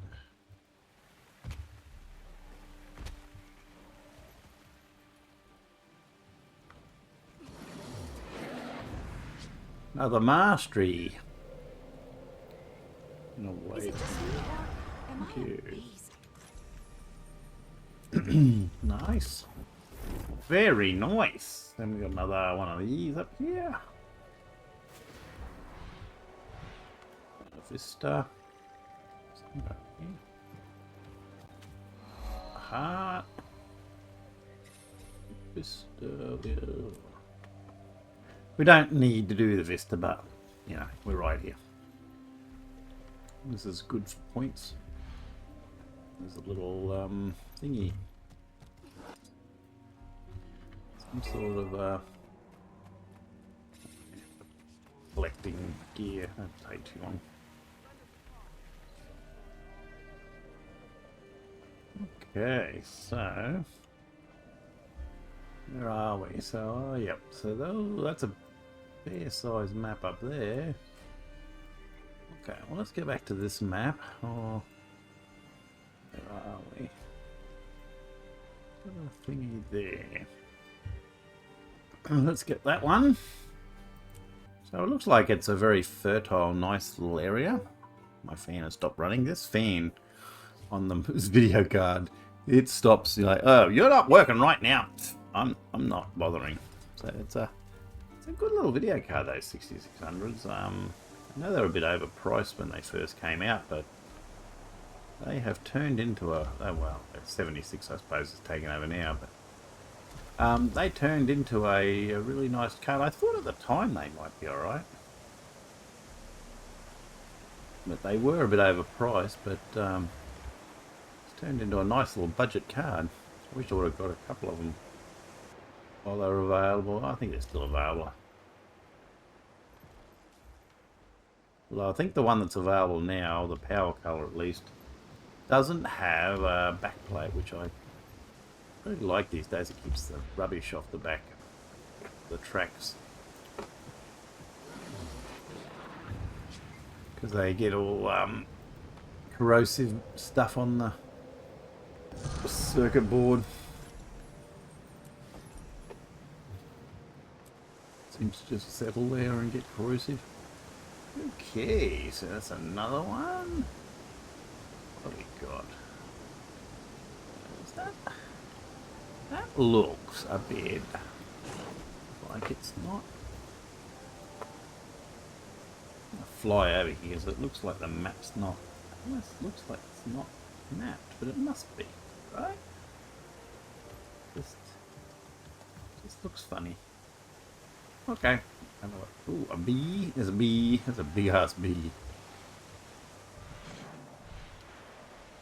Another mastery. No way. Thank you. Nice. Very nice. Then we got another one of these up here. Vista. Heart. Vista. We don't need to do the Vista, but you know, we're right here. This is good for points. There's a little thingy. Some sort of collecting gear. That'd take too long. Okay, so where are we? So, oh, yep. So that's a fair size map up there. Okay, well let's go back to this map. Oh, where are we? Got a thingy there. Let's get that one. So it looks like it's a very fertile, nice little area. My fan has stopped running. This fan on this video card, it stops. You're like, oh, you're not working right now. I'm not bothering. So it's a It's a good little video card, those 6600s. I know they were a bit overpriced when they first came out, but they have turned into a, oh well, 76 I suppose is taken over now, but they turned into a really nice card. I thought at the time they might be alright. But they were a bit overpriced, but it's turned into a nice little budget card. I wish I would have got a couple of them while they were available. I think they're still available. Well, I think the one that's available now, the power color at least, doesn't have a backplate, which I really like these days. It keeps the rubbish off the back of the tracks. Because they get all corrosive stuff on the circuit board. Seems to just settle there and get corrosive. Okay, so that's another one. What have we got? Is that? That looks a bit like it's not. Fly over here, so it looks like the map's not. It looks like it's not mapped, but it must be, right? Just looks funny. Okay. Ooh, a bee. There's a bee. There's a big ass bee.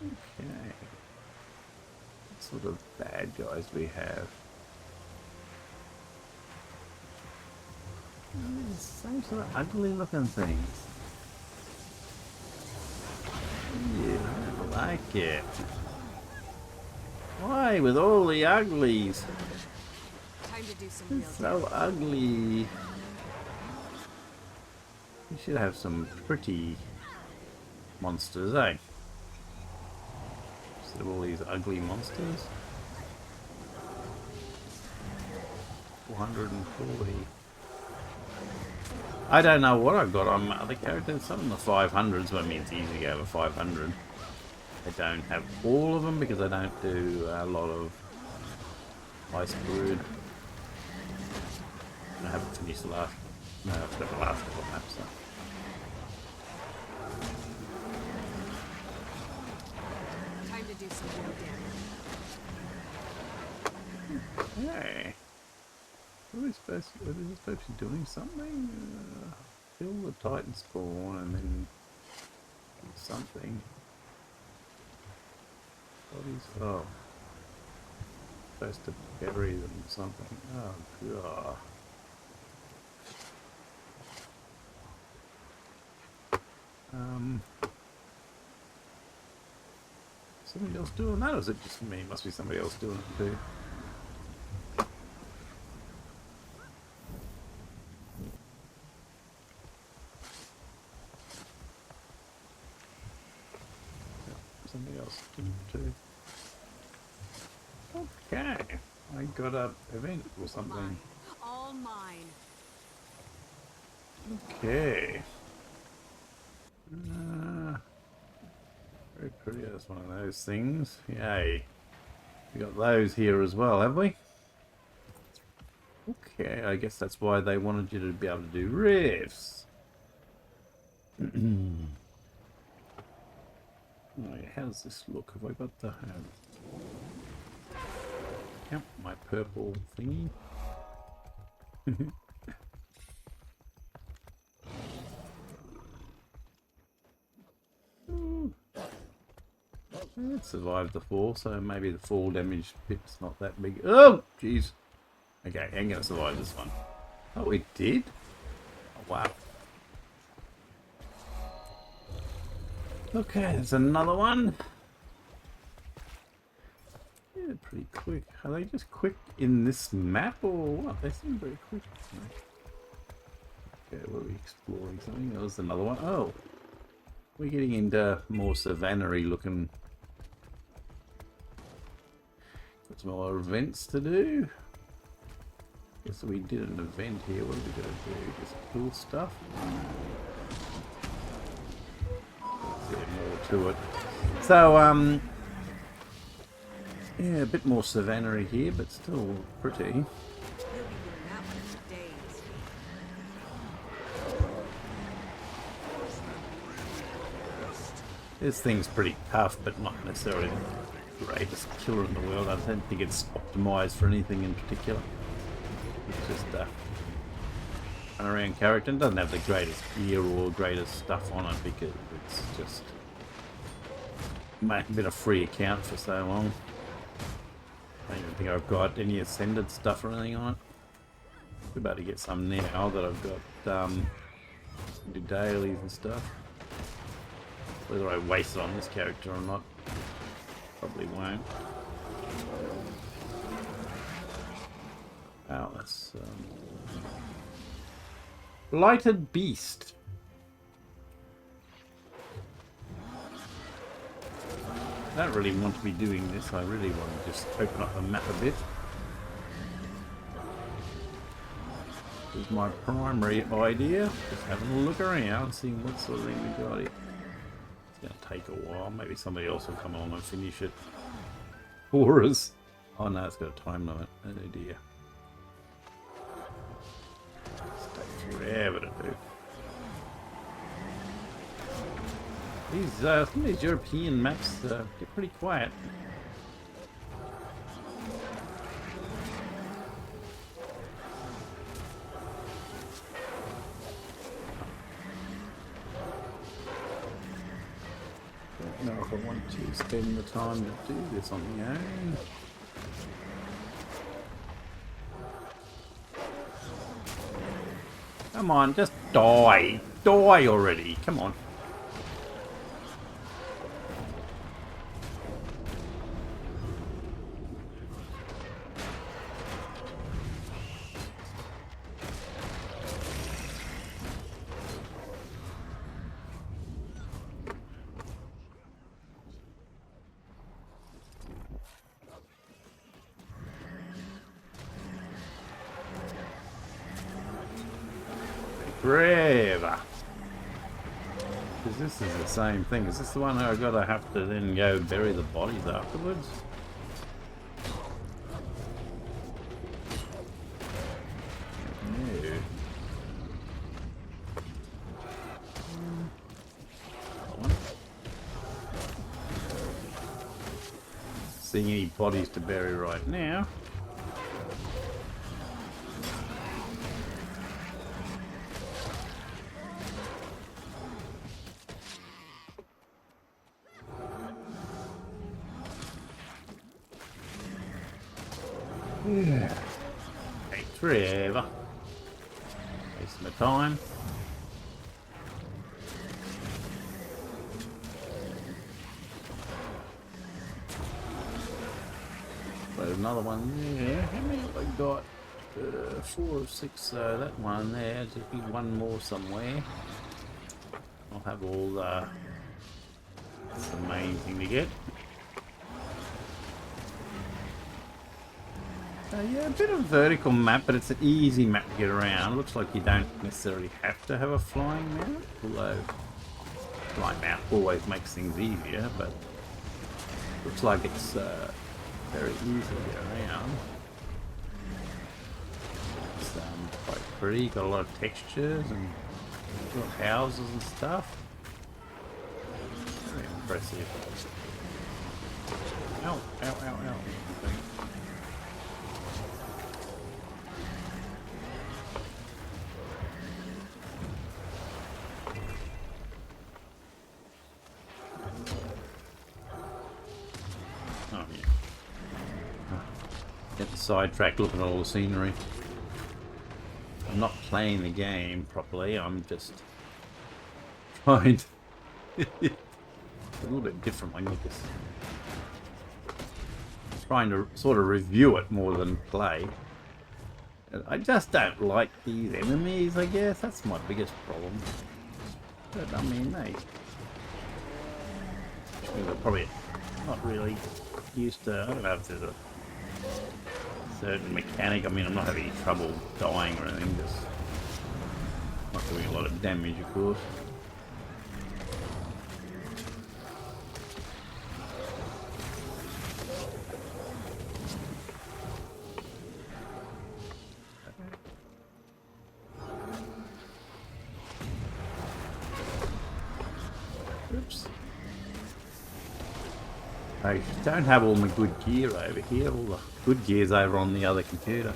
Okay. What sort of bad guys do we have? Some sort of ugly looking things. Yeah, I don't like it. Why with all the uglies? Time to do some It's so ugly. We should have some pretty monsters, eh? Instead of all these ugly monsters. 440. I don't know what I've got on my other characters. Some of the 500s, but I mean it's easy to go over 500. I don't have all of them because I don't do a lot of Ice Brood. I haven't finished the last. No, I've got the last couple of maps. So. Time to do some real damage. Hey. Are we supposed to be doing something? Kill the Titan spawn and then something. What is, oh. Supposed to bury them or something. Oh god. Somebody else doing that, or is it just me? It must be somebody else doing it too. Somebody else doing it too. Okay, I got a event or something. All mine. Okay. Very pretty. That's one of those things. Yay. We got those here as well, have we? Okay, I guess that's why they wanted you to be able to do riffs. Oh, yeah, how does this look? Have I got the... Yep, my purple thingy. It survived the fall, so maybe the fall damage bit's not that big. Oh, jeez. Okay, I'm going to survive this one. Oh, it did? Oh, wow. Okay, there's another one. Yeah, pretty quick. Are they just quick in this map or what? They seem very quick. Okay, were we exploring something? There was another one. Oh, we're getting into more savanna-y looking. Got some more events to do. Guess we did an event here. What are we going to do? Just cool stuff. Let's get more to it. So, yeah, a bit more savanna-y here, but still pretty. This thing's pretty tough, but not necessarily the greatest killer in the world. I don't think it's optimized for anything in particular. It's just a run-around character. It doesn't have the greatest gear or greatest stuff on it because it's just been a free account for so long. I don't even think I've got any ascended stuff or anything on it. We're about to get some now that I've got do dailies and stuff. Whether I waste it on this character or not, probably won't. Oh, that's Blighted Beast. I don't really want to be doing this. I really want to just open up the map a bit. This is my primary idea. Just having a look around, seeing what sort of thing we got here. It's going to take a while. Maybe somebody else will come along and finish it for us. Oh no, it's got a time limit. Oh dear. This takes forever to do. Some of these European maps get pretty quiet. Don't know if I want to spend the time to do this on my own. Come on, just die. Die already. Come on. Forever. Because this is the same thing. Is this the one I gotta have to then go bury the bodies afterwards? No. Seeing any bodies to bury right now. Takes forever. Wasting my time. There's another one there. How many have I got? 4 or 6. That one there. Just be one more somewhere. I'll have all the. That's the main thing to get. Yeah, a bit of a vertical map, but it's an easy map to get around. Looks like you don't necessarily have to have a flying mount, although flying mount always makes things easier, but looks like it's very easy to get around. It's quite pretty, got a lot of textures and little houses and stuff. Very impressive. Ow, ow, ow, ow. Okay. Get sidetracked looking at all the scenery. I'm not playing the game properly, I'm just trying to... It's a little bit different when you just... trying to sort of review it more than play. I just don't like these enemies, I guess. That's my biggest problem. But I mean, they're probably not really used to... I don't know if there's a certain mechanic. I mean, I'm not having any trouble dying or anything, just not doing a lot of damage, of course. Oops. I don't have all my good gear over here. All the good gear's over on the other computer.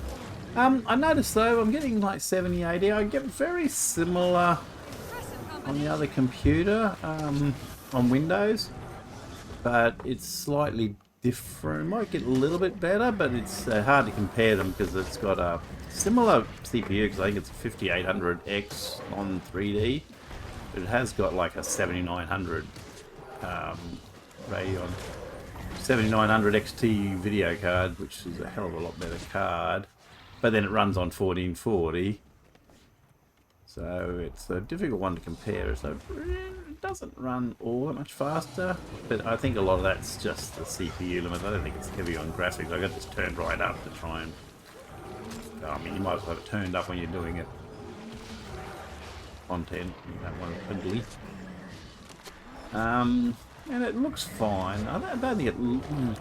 I noticed though, I'm getting like 70, 80. I get very similar on the other computer, on Windows, but it's slightly different. Might get a little bit better, but it's hard to compare them because it's got a similar CPU, because I think it's a 5800X on 3D, but it has got like a 7900 Radeon 7900 XT video card, which is a hell of a lot better card, but then it runs on 1440, so it's a difficult one to compare. So it doesn't run all that much faster, but I think a lot of that's just the CPU limit. I don't think it's heavy on graphics. I got this turned right up to try and, I mean, you might as well have it turned up when you're doing it content. You don't want it ugly. And it looks fine. I don't think it,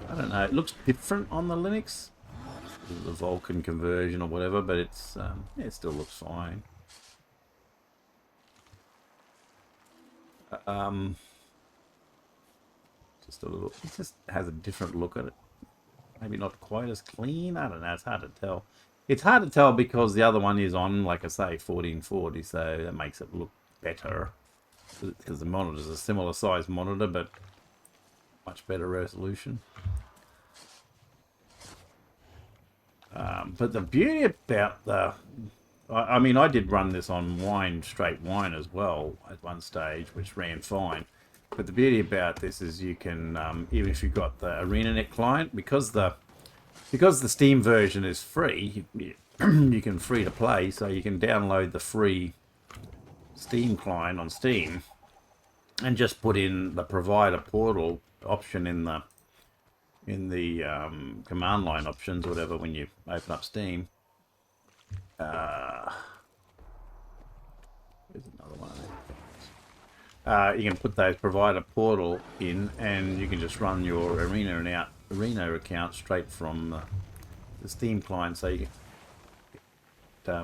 I don't know, it looks different on the Linux, the Vulkan conversion or whatever, but it's, yeah, it still looks fine. Just a little, it just has a different look at it. Maybe not quite as clean. I don't know, it's hard to tell. It's hard to tell because the other one is on, like I say, 1440, so that makes it look better. Because the monitor is a similar size monitor, but much better resolution. But the beauty about the, I mean, I did run this on wine, straight wine as well at one stage, which ran fine. But the beauty about this is you can, even if you've got the ArenaNet client, because the Steam version is free, you can free to play, so you can download the free Steam client on Steam and just put in the provider portal option in the command line options or whatever when you open up Steam. There's another one. You can put those provider portal in and you can just run your Arena account straight from the Steam client, so it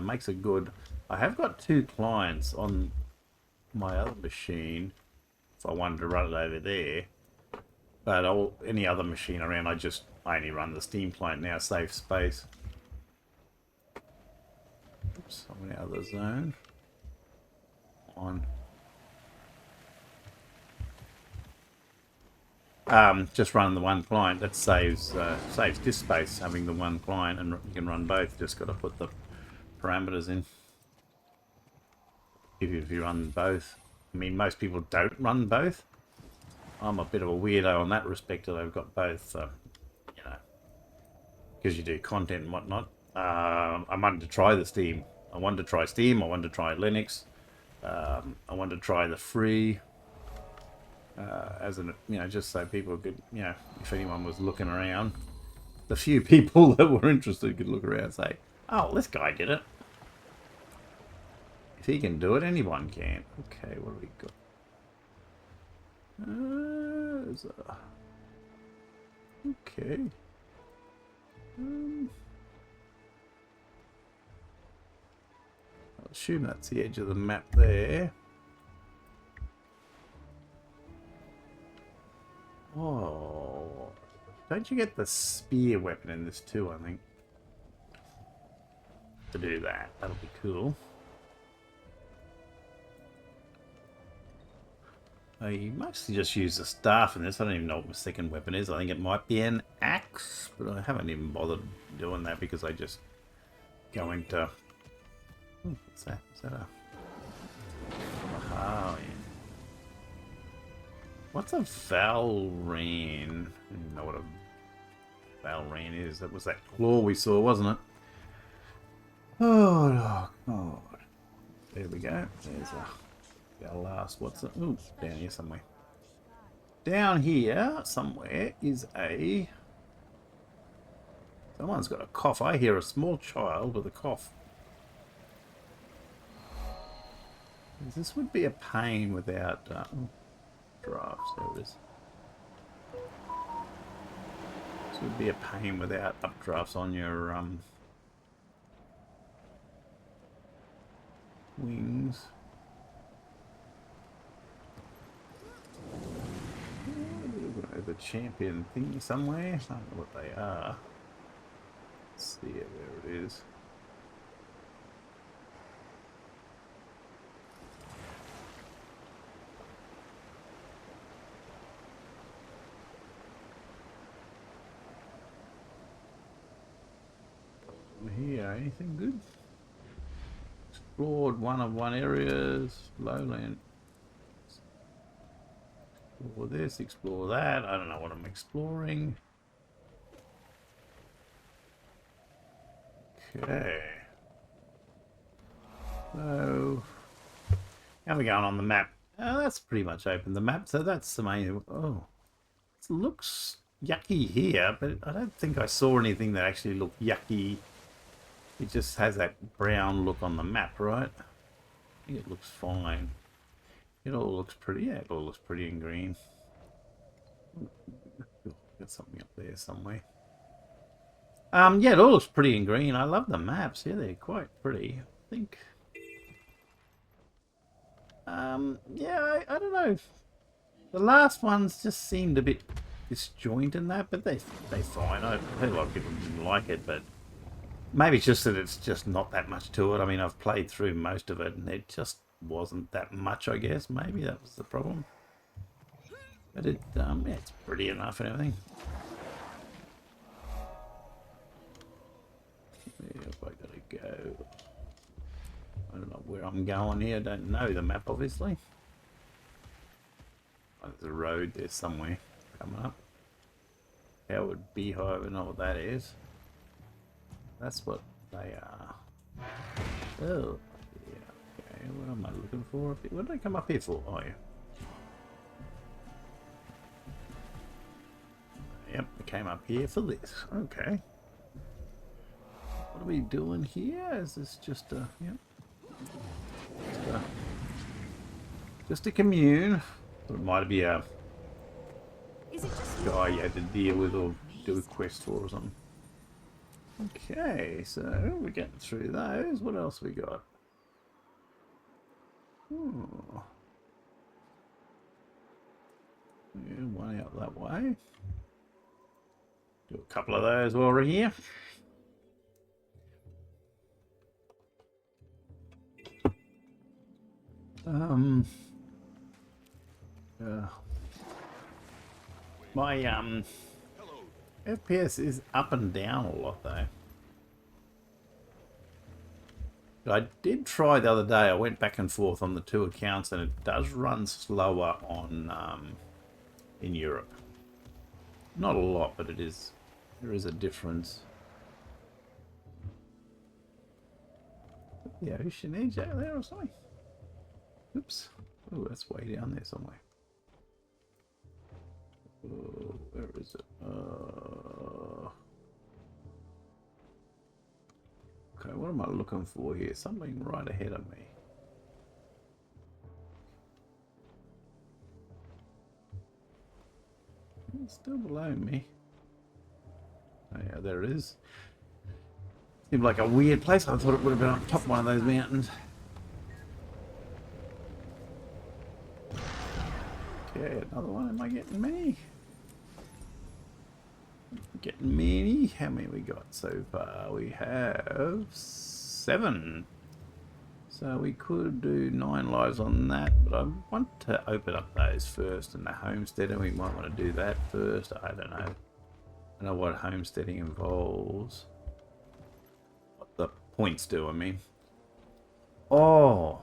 makes it good. I have got two clients on my other machine if I wanted to run it over there, but any other machine around, I only run the Steam client now, save space. Oops, I'm in the other zone. On. Just run the one client. That saves disk space, having the one client, and you can run both. Just got to put the parameters in. If you run both. I mean, most people don't run both. I'm a bit of a weirdo on that respect, that I've got both, you know, because you do content and whatnot. I wanted to try the Steam. I wanted to try Steam. I wanted to try Linux. I wanted to try the free, as an, you know, just so people could, you know, if anyone was looking around, the few people that were interested could look around and say, oh, this guy did it. If he can do it, anyone can. Okay, what do we got? Okay. I'll assume that's the edge of the map there. Oh, don't you get the spear weapon in this too, I think? To do that, that'll be cool. I mostly just use the staff in this. I don't even know what my second weapon is. I think it might be an axe, but I haven't even bothered doing that because I just go into... Ooh, what's that? Is that a... Oh, yeah. What's a Valran? I don't even know what a Valran is. That was that claw we saw, wasn't it? Oh, God. There we go. There's our last... What's it? Ooh, down here somewhere. Down here somewhere is a... Someone's got a cough. I hear a small child with a cough. This would be a pain without... drafts, there it is. This would be a pain without updrafts on your wings. There's a champion thing somewhere. I don't know what they are. Let's see it, there it is. Here, anything good? Explored one of one areas, lowland. Explore this, explore that. I don't know what I'm exploring. Okay. So, how are we going on the map? That's pretty much open the map, so that's the main. Oh, it looks yucky here, but I don't think I saw anything that actually looked yucky. It just has that brown look on the map, right? I think it looks fine. It all looks pretty. Yeah, it all looks pretty in green. Got something up there somewhere. Yeah, it all looks pretty in green. I love the maps. Yeah, they're quite pretty. I think. Yeah, I don't know. The last ones just seemed a bit disjointed in that, but they're fine. I heard a lot of people didn't like it, but maybe it's just that it's just not that much to it. I mean, I've played through most of it, and it just wasn't that much, I guess. Maybe that was the problem. But it, yeah, it's pretty enough and everything. Where have I got to go? I don't know where I'm going here. I don't know the map, obviously. Oh, there's a road there somewhere coming up. Howard Beehive, I know what that is. That's what they are. Oh, yeah. Okay, what am I looking for? What did I come up here for? Oh, yeah. Yep, I came up here for this. Okay. What are we doing here? Is this just a... Yep. Just a commune. It might be a guy you had to deal with or do a quest for or something. Okay, so we're getting through those. What else we got? Oh. Yeah, one out that way. Do a couple of those while we're here. My FPS is up and down a lot though. I did try the other day. I went back and forth on the two accounts, and it does run slower on in Europe. Not a lot, but it is. There is a difference. The ocean edge out there or something. Oops. Oh, that's way down there somewhere. Oh, where is it? Okay, what am I looking for here? Something right ahead of me. It's still below me. Oh yeah, there it is. Seemed like a weird place. I thought it would have been on top of one of those mountains. Okay, another one. Am I getting many? Getting many? How many we got so far? We have 7. So we could do 9 lives on that, but I want to open up those first and the homesteading. We might want to do that first. I don't know. I don't know what homesteading involves. What the points do, I mean. Oh.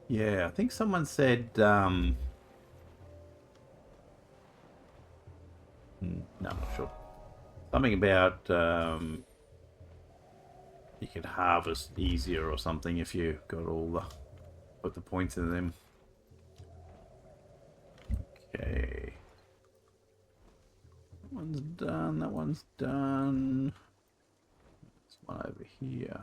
Yeah, I think someone said... no, I'm not sure. Something about you could harvest easier or something if you got all the put the points in them. Okay. That one's done. That one's done. There's one over here.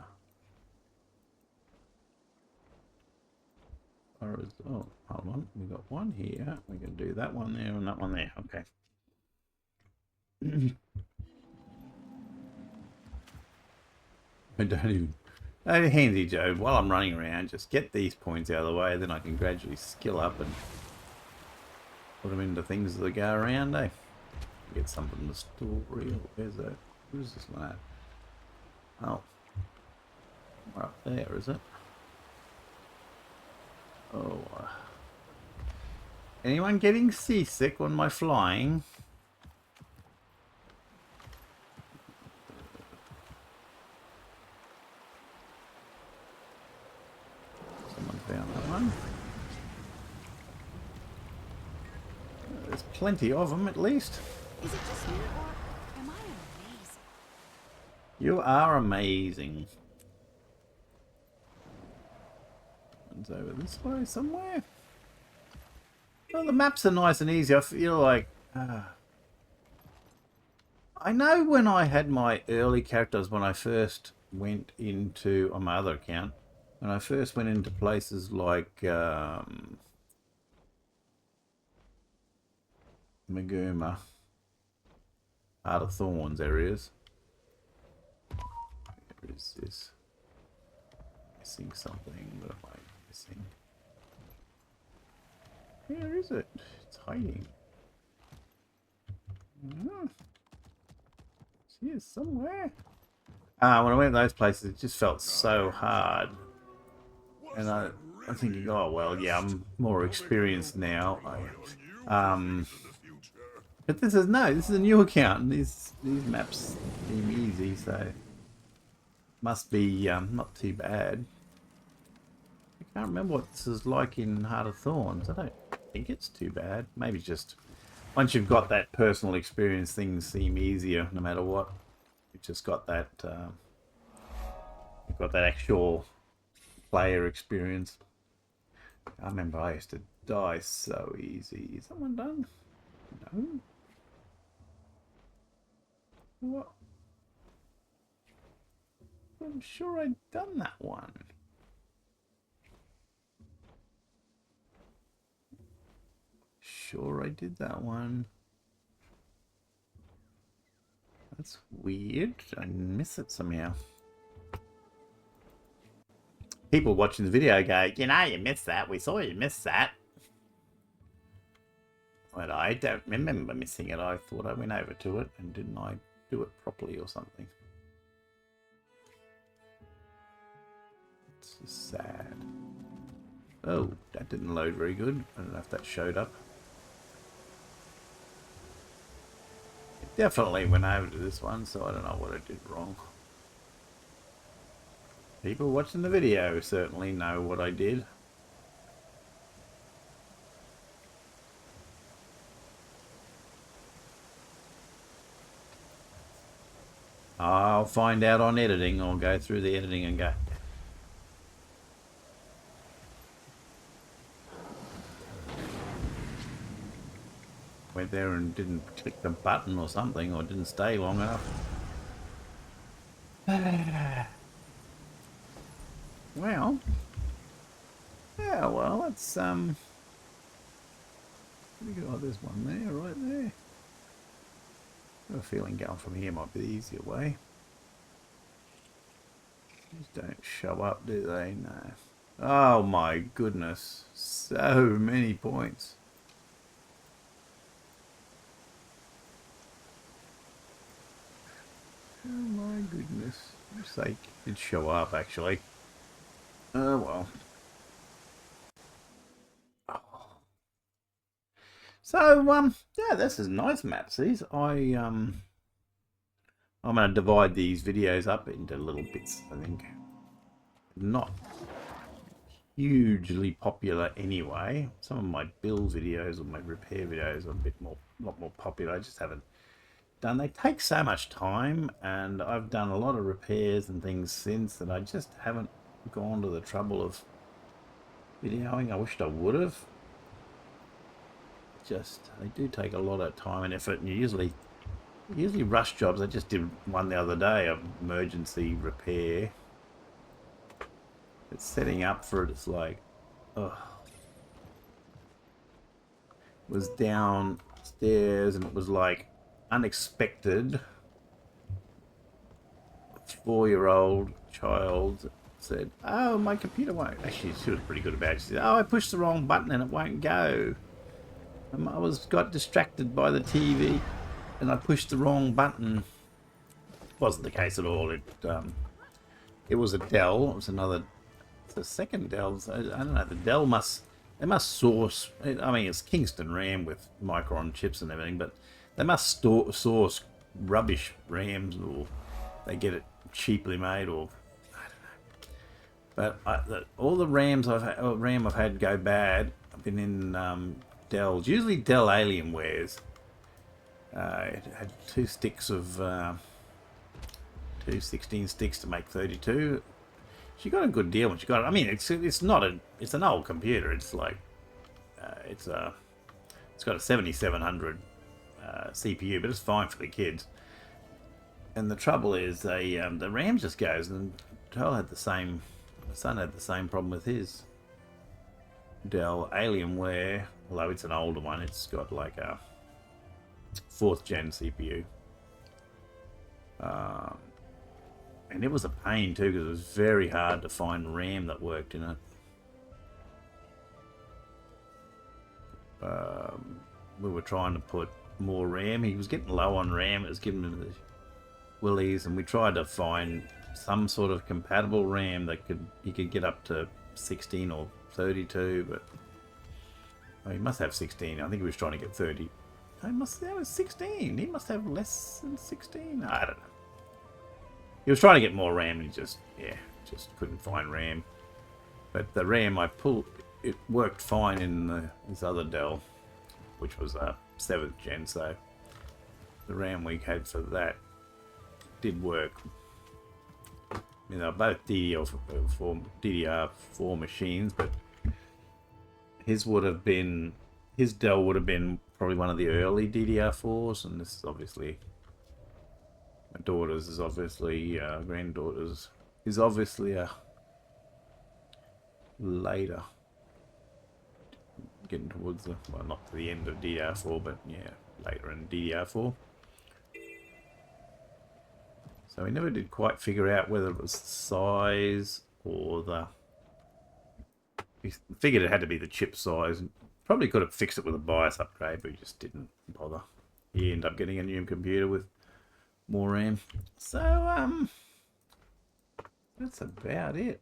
Or is, oh, hold on. We got one here. We can do that one there and that one there. Okay. I don't even... Oh, handy Joe, while I'm running around, just get these points out of the way, then I can gradually skill up and Put them into things that go around, eh? Get something in the story. Where's that? Where's this one at? Oh. Right up there, is it? Oh. Anyone getting seasick on my flying? Someone found that one. There's plenty of them, at least. Is it just me, or am I amazing? You are amazing. One's over this way somewhere. Well, the maps are nice and easy. I feel like... I know when I had my early characters, when I first went into... on my other account, when I first went into places like... Maguma. Heart of Thorns areas. Where is this? Missing something. What am I missing? Where is it? It's hiding. It's here somewhere. When I went to those places, it just felt so hard. And I'm thinking, oh well, yeah, I'm more experienced now. But this is a new account, and these maps seem easy, so must be not too bad. I can't remember what this is like in Heart of Thorns. I don't think it's too bad. Maybe just once you've got that personal experience, things seem easier no matter what. You've just got that you've got that actual player experience. I remember I used to die so easy. Is that one done? No. What? I'm sure I'd done that one. Sure I did that one. That's weird. I miss it somehow. People watching the video go, you know, you missed that. We saw you miss that. But I don't remember missing it. I thought I went over to it, and didn't I do it properly or something? This is sad. Oh, that didn't load very good. I don't know if that showed up. It definitely went over to this one, so I don't know what I did wrong. People watching the video certainly know what I did. I'll find out on editing. I'll go through the editing and go. Went there and didn't click the button or something, or didn't stay long enough. Well. Yeah, well, that's, oh, there's one there, right there. I have a feeling going from here might be the easier way. These don't show up, do they? No. Oh my goodness. So many points. Oh my goodness. Looks like it did show up actually. Oh well. So, yeah, this is nice maps. These, I'm going to divide these videos up into little bits, I think. Not hugely popular anyway. Some of my build videos or my repair videos are a lot more popular. I just haven't done. They take so much time, and I've done a lot of repairs and things since that I just haven't gone to the trouble of videoing. I wished I would have. They do take a lot of time and effort, and you usually rush jobs. I just did one the other day, of emergency repair. It's setting up for it. It's like, ugh. It was downstairs, and it was like unexpected. A 4-year-old child said, "Oh, my computer won't." Actually, she was pretty good about it. She said, "Oh, I pushed the wrong button and it won't go." I got distracted by the TV and I pushed the wrong button. Wasn't the case at all. It was a Dell. It was the second Dell. I don't know. The Dell they must source. I mean, it's Kingston RAM with Micron chips and everything, but they must source rubbish RAMs, or they get it cheaply made, or I don't know. But all the RAM I've had go bad. I've been in Dells, usually Dell Alienwares. It had two 16 sticks to make 32. She got a good deal when she got it. I mean, it's an old computer. It's like it's got a 7700 CPU, but it's fine for the kids. And the trouble is, the RAM just goes. And Joel had the same. My son had the same problem with his Dell Alienware, although it's an older one. It's got like a 4th gen CPU. And it was a pain too, because it was very hard to find RAM that worked in it. We were trying to put more RAM. He was getting low on RAM. It was giving him the willies, and we tried to find some sort of compatible RAM that he could get up to 16 or 32, but he must have 16. I think he was trying to get 30. He must have 16. He must have less than 16. I don't know. He was trying to get more RAM, and he just couldn't find RAM. But the RAM I pulled, it worked fine in this other Dell, which was a 7th gen. So the RAM we had for that did work. You know, both DDR4 machines, but his Dell would have been probably one of the early DDR4s, and this is obviously my daughter's is obviously granddaughter's is obviously a later, getting towards not to the end of DDR4, but yeah, later in DDR4. So we never did quite figure out whether it was the size or we figured it had to be the chip size. Probably could have fixed it with a BIOS upgrade, but we just didn't bother. He ended up getting a new computer with more RAM. So that's about it.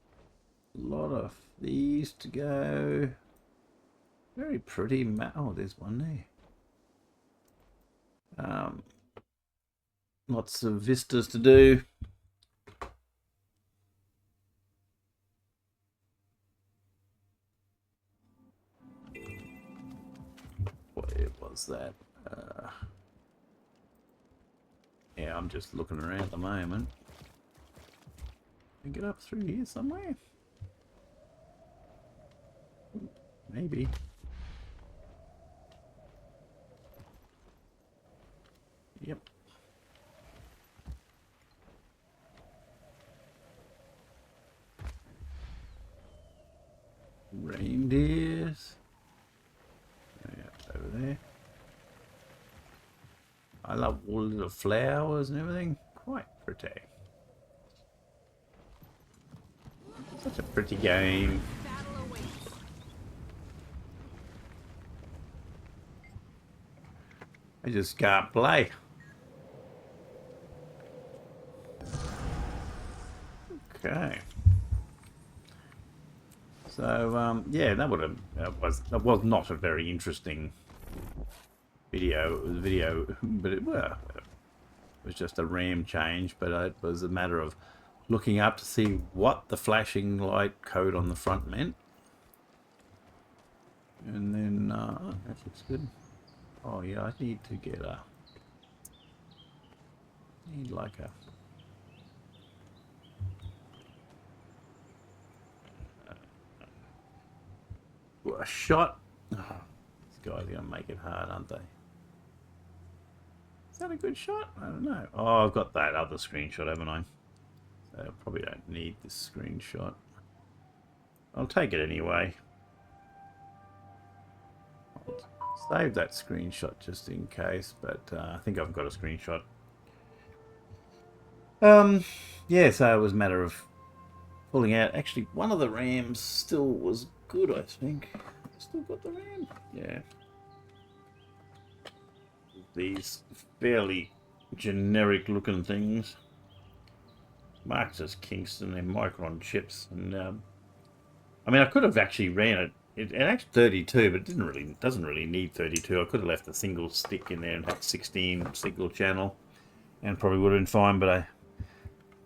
A lot of these to go. Very pretty oh, there's one there. Lots of vistas to do. Where was that? Yeah, I'm just looking around at the moment. Can I get up through here somewhere? Maybe. Yep. Reindeers. Yeah, over there. I love all the flowers and everything. Quite pretty. Such a pretty game. I just can't play. Okay. So yeah, that was not a very interesting video. It was a video, but it was just a RAM change. But it was a matter of looking up to see what the flashing light code on the front meant, and then that looks good. Oh yeah, I need to get like a shot. Oh, these guys are gonna make it hard, aren't they? Is that a good shot? I don't know. Oh, I've got that other screenshot, haven't I? So I probably don't need this screenshot. I'll take it anyway. I'll save that screenshot just in case, but I think I've got a screenshot. Yeah, so it was a matter of pulling out. Actually, one of the RAMs still was good, I think. Still got the RAM? Yeah. these fairly generic looking things. Marked as Kingston and Micron chips, and I mean I could have actually ran it. It actually 32, but it doesn't really need 32. I could have left a single stick in there and had 16 single channel, and probably would have been fine. But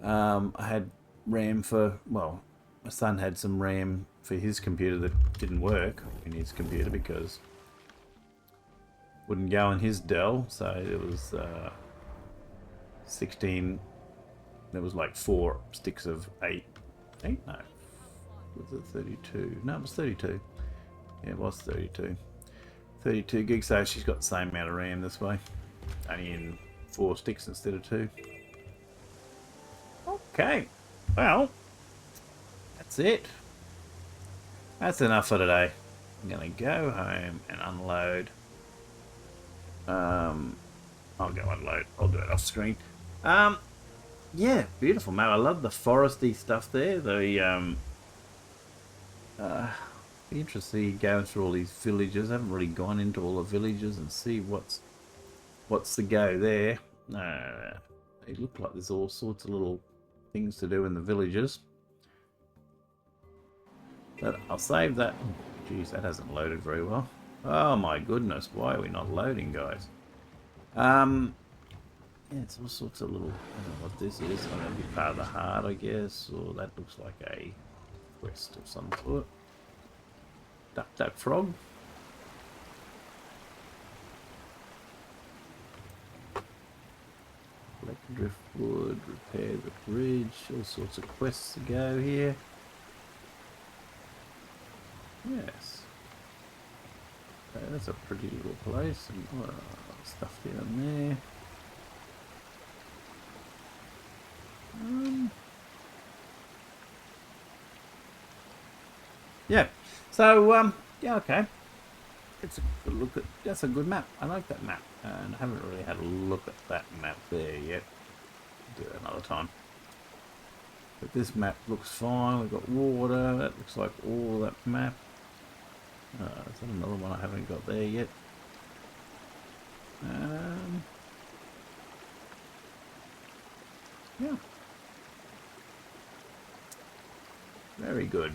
I had RAM for, well, my son had some RAM for his computer that didn't work in his computer because wouldn't go in his Dell. So it was 16. There was like 4 sticks of 8. No, was it 32? No, it was 32. Yeah, it was 32. 32 gigs, so she's got the same amount of RAM this way. Only in 4 sticks instead of 2. Okay, well, that's it. That's enough for today. I'm going to go home and unload. I'll go unload. I'll do it off screen. Yeah, beautiful map. I love the foresty stuff there. The be interesting going through all these villages. I haven't really gone into all the villages and see what's the go there. They look like there's all sorts of little things to do in the villages. But I'll save that. Geez, that hasn't loaded very well. Oh my goodness, why are we not loading, guys? Yeah, it's all sorts of little, I don't know what this is. I'm going to be part of the heart, I guess. Or that looks like a quest of some sort. Duck frog. Collect driftwood, repair the bridge. All sorts of quests to go here. Yes. Okay, that's a pretty little place. And stuff down there. Yeah, so yeah, okay, it's a good look at, that's a good map. I like that map, and I haven't really had a look at that map there yet. Do it another time. But this map looks fine. We've got water. That looks like all that map. Is that another one I haven't got there yet? Yeah. Very good.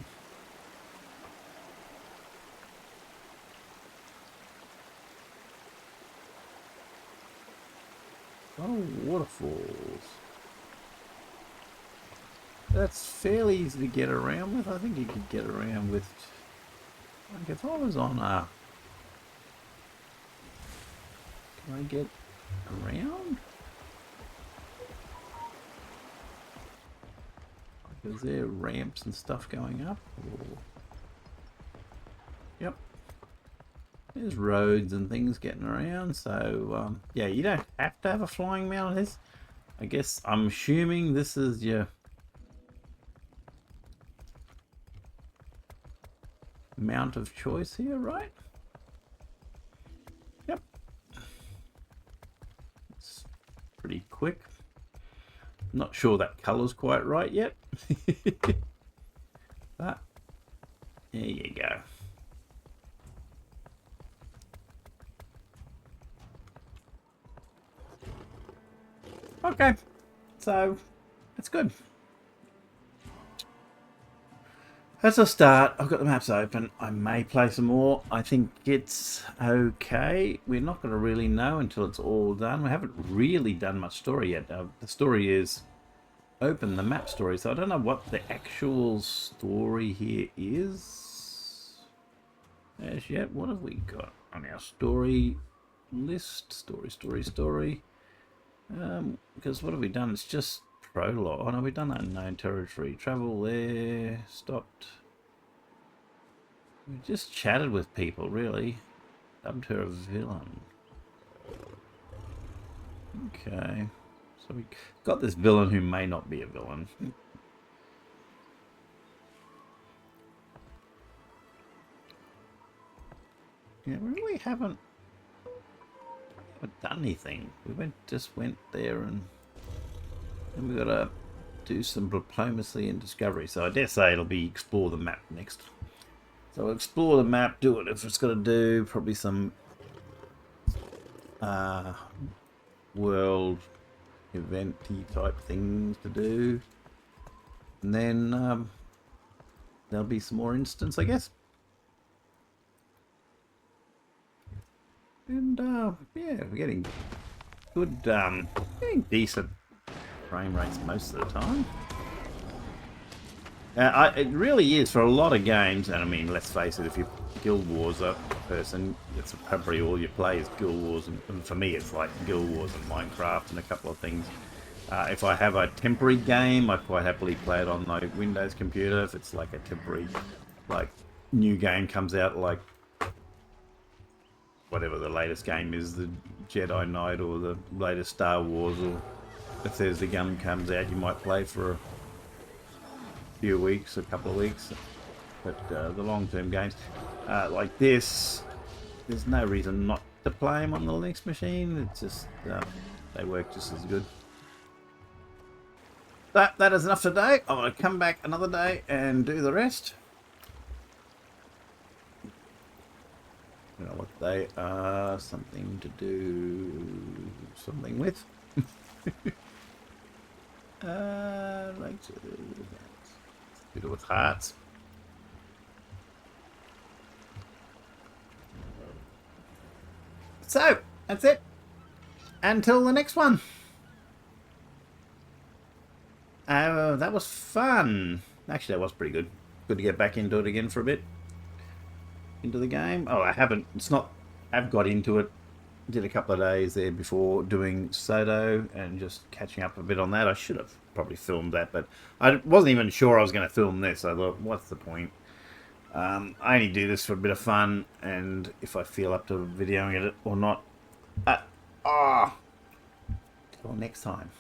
Oh, waterfalls. That's fairly easy to get around with. I think you could get around with, like if I was on a, can I get around? Like, is there ramps and stuff going up? Or... Yep. There's roads and things getting around, so yeah, you don't have to have a flying mount on this. I guess I'm assuming this is your mount of choice here, right? Yep. It's pretty quick. Not sure that color's quite right yet. But there you go. Okay, so that's good. As a start, I've got the maps open. I may play some more. I think it's okay. We're not going to really know until it's all done. We haven't really done much story yet. The story is open, the map story. So I don't know what the actual story here is as yet. What have we got on our story list? Story. Because what have we done? It's just prologue. Oh no, we've done unknown territory. Travel there. Stopped. We just chatted with people, really. Dubbed her a villain. Okay. So we got this villain who may not be a villain. Yeah, we really haven't done anything. We just went there and we got to do some diplomacy and discovery. So I dare say it'll be explore the map next. So we'll explore the map, do it if it's got to do. Probably some world event-y type things to do. And then there'll be some more instance, I guess. And yeah, we're getting good, getting decent frame rates most of the time. It really is for a lot of games, and I mean, let's face it, if you're Guild Wars person, it's probably all you play is Guild Wars, and for me it's like Guild Wars and Minecraft and a couple of things. If I have a temporary game, I quite happily play it on my Windows computer. If it's like a temporary, like, new game comes out, like whatever the latest game is, the Jedi Knight or the latest Star Wars, or if there's the gun comes out, you might play for a few weeks, a couple of weeks. But the long-term games like this, there's no reason not to play them on the Linux machine. It's just they work just as good. That is enough today. I'm going to come back another day and do the rest. You know what they are, something to do something with. Like to do it with hearts. So that's it. Until the next one. That was fun. Actually, that was pretty good. Good to get back into it again for a bit. Into the game. Oh, I haven't. It's not. I've got into it. Did a couple of days there before doing Soto and just catching up a bit on that. I should have probably filmed that, but I wasn't even sure I was going to film this. I thought, what's the point? I only do this for a bit of fun, and if I feel up to videoing it or not. Till next time.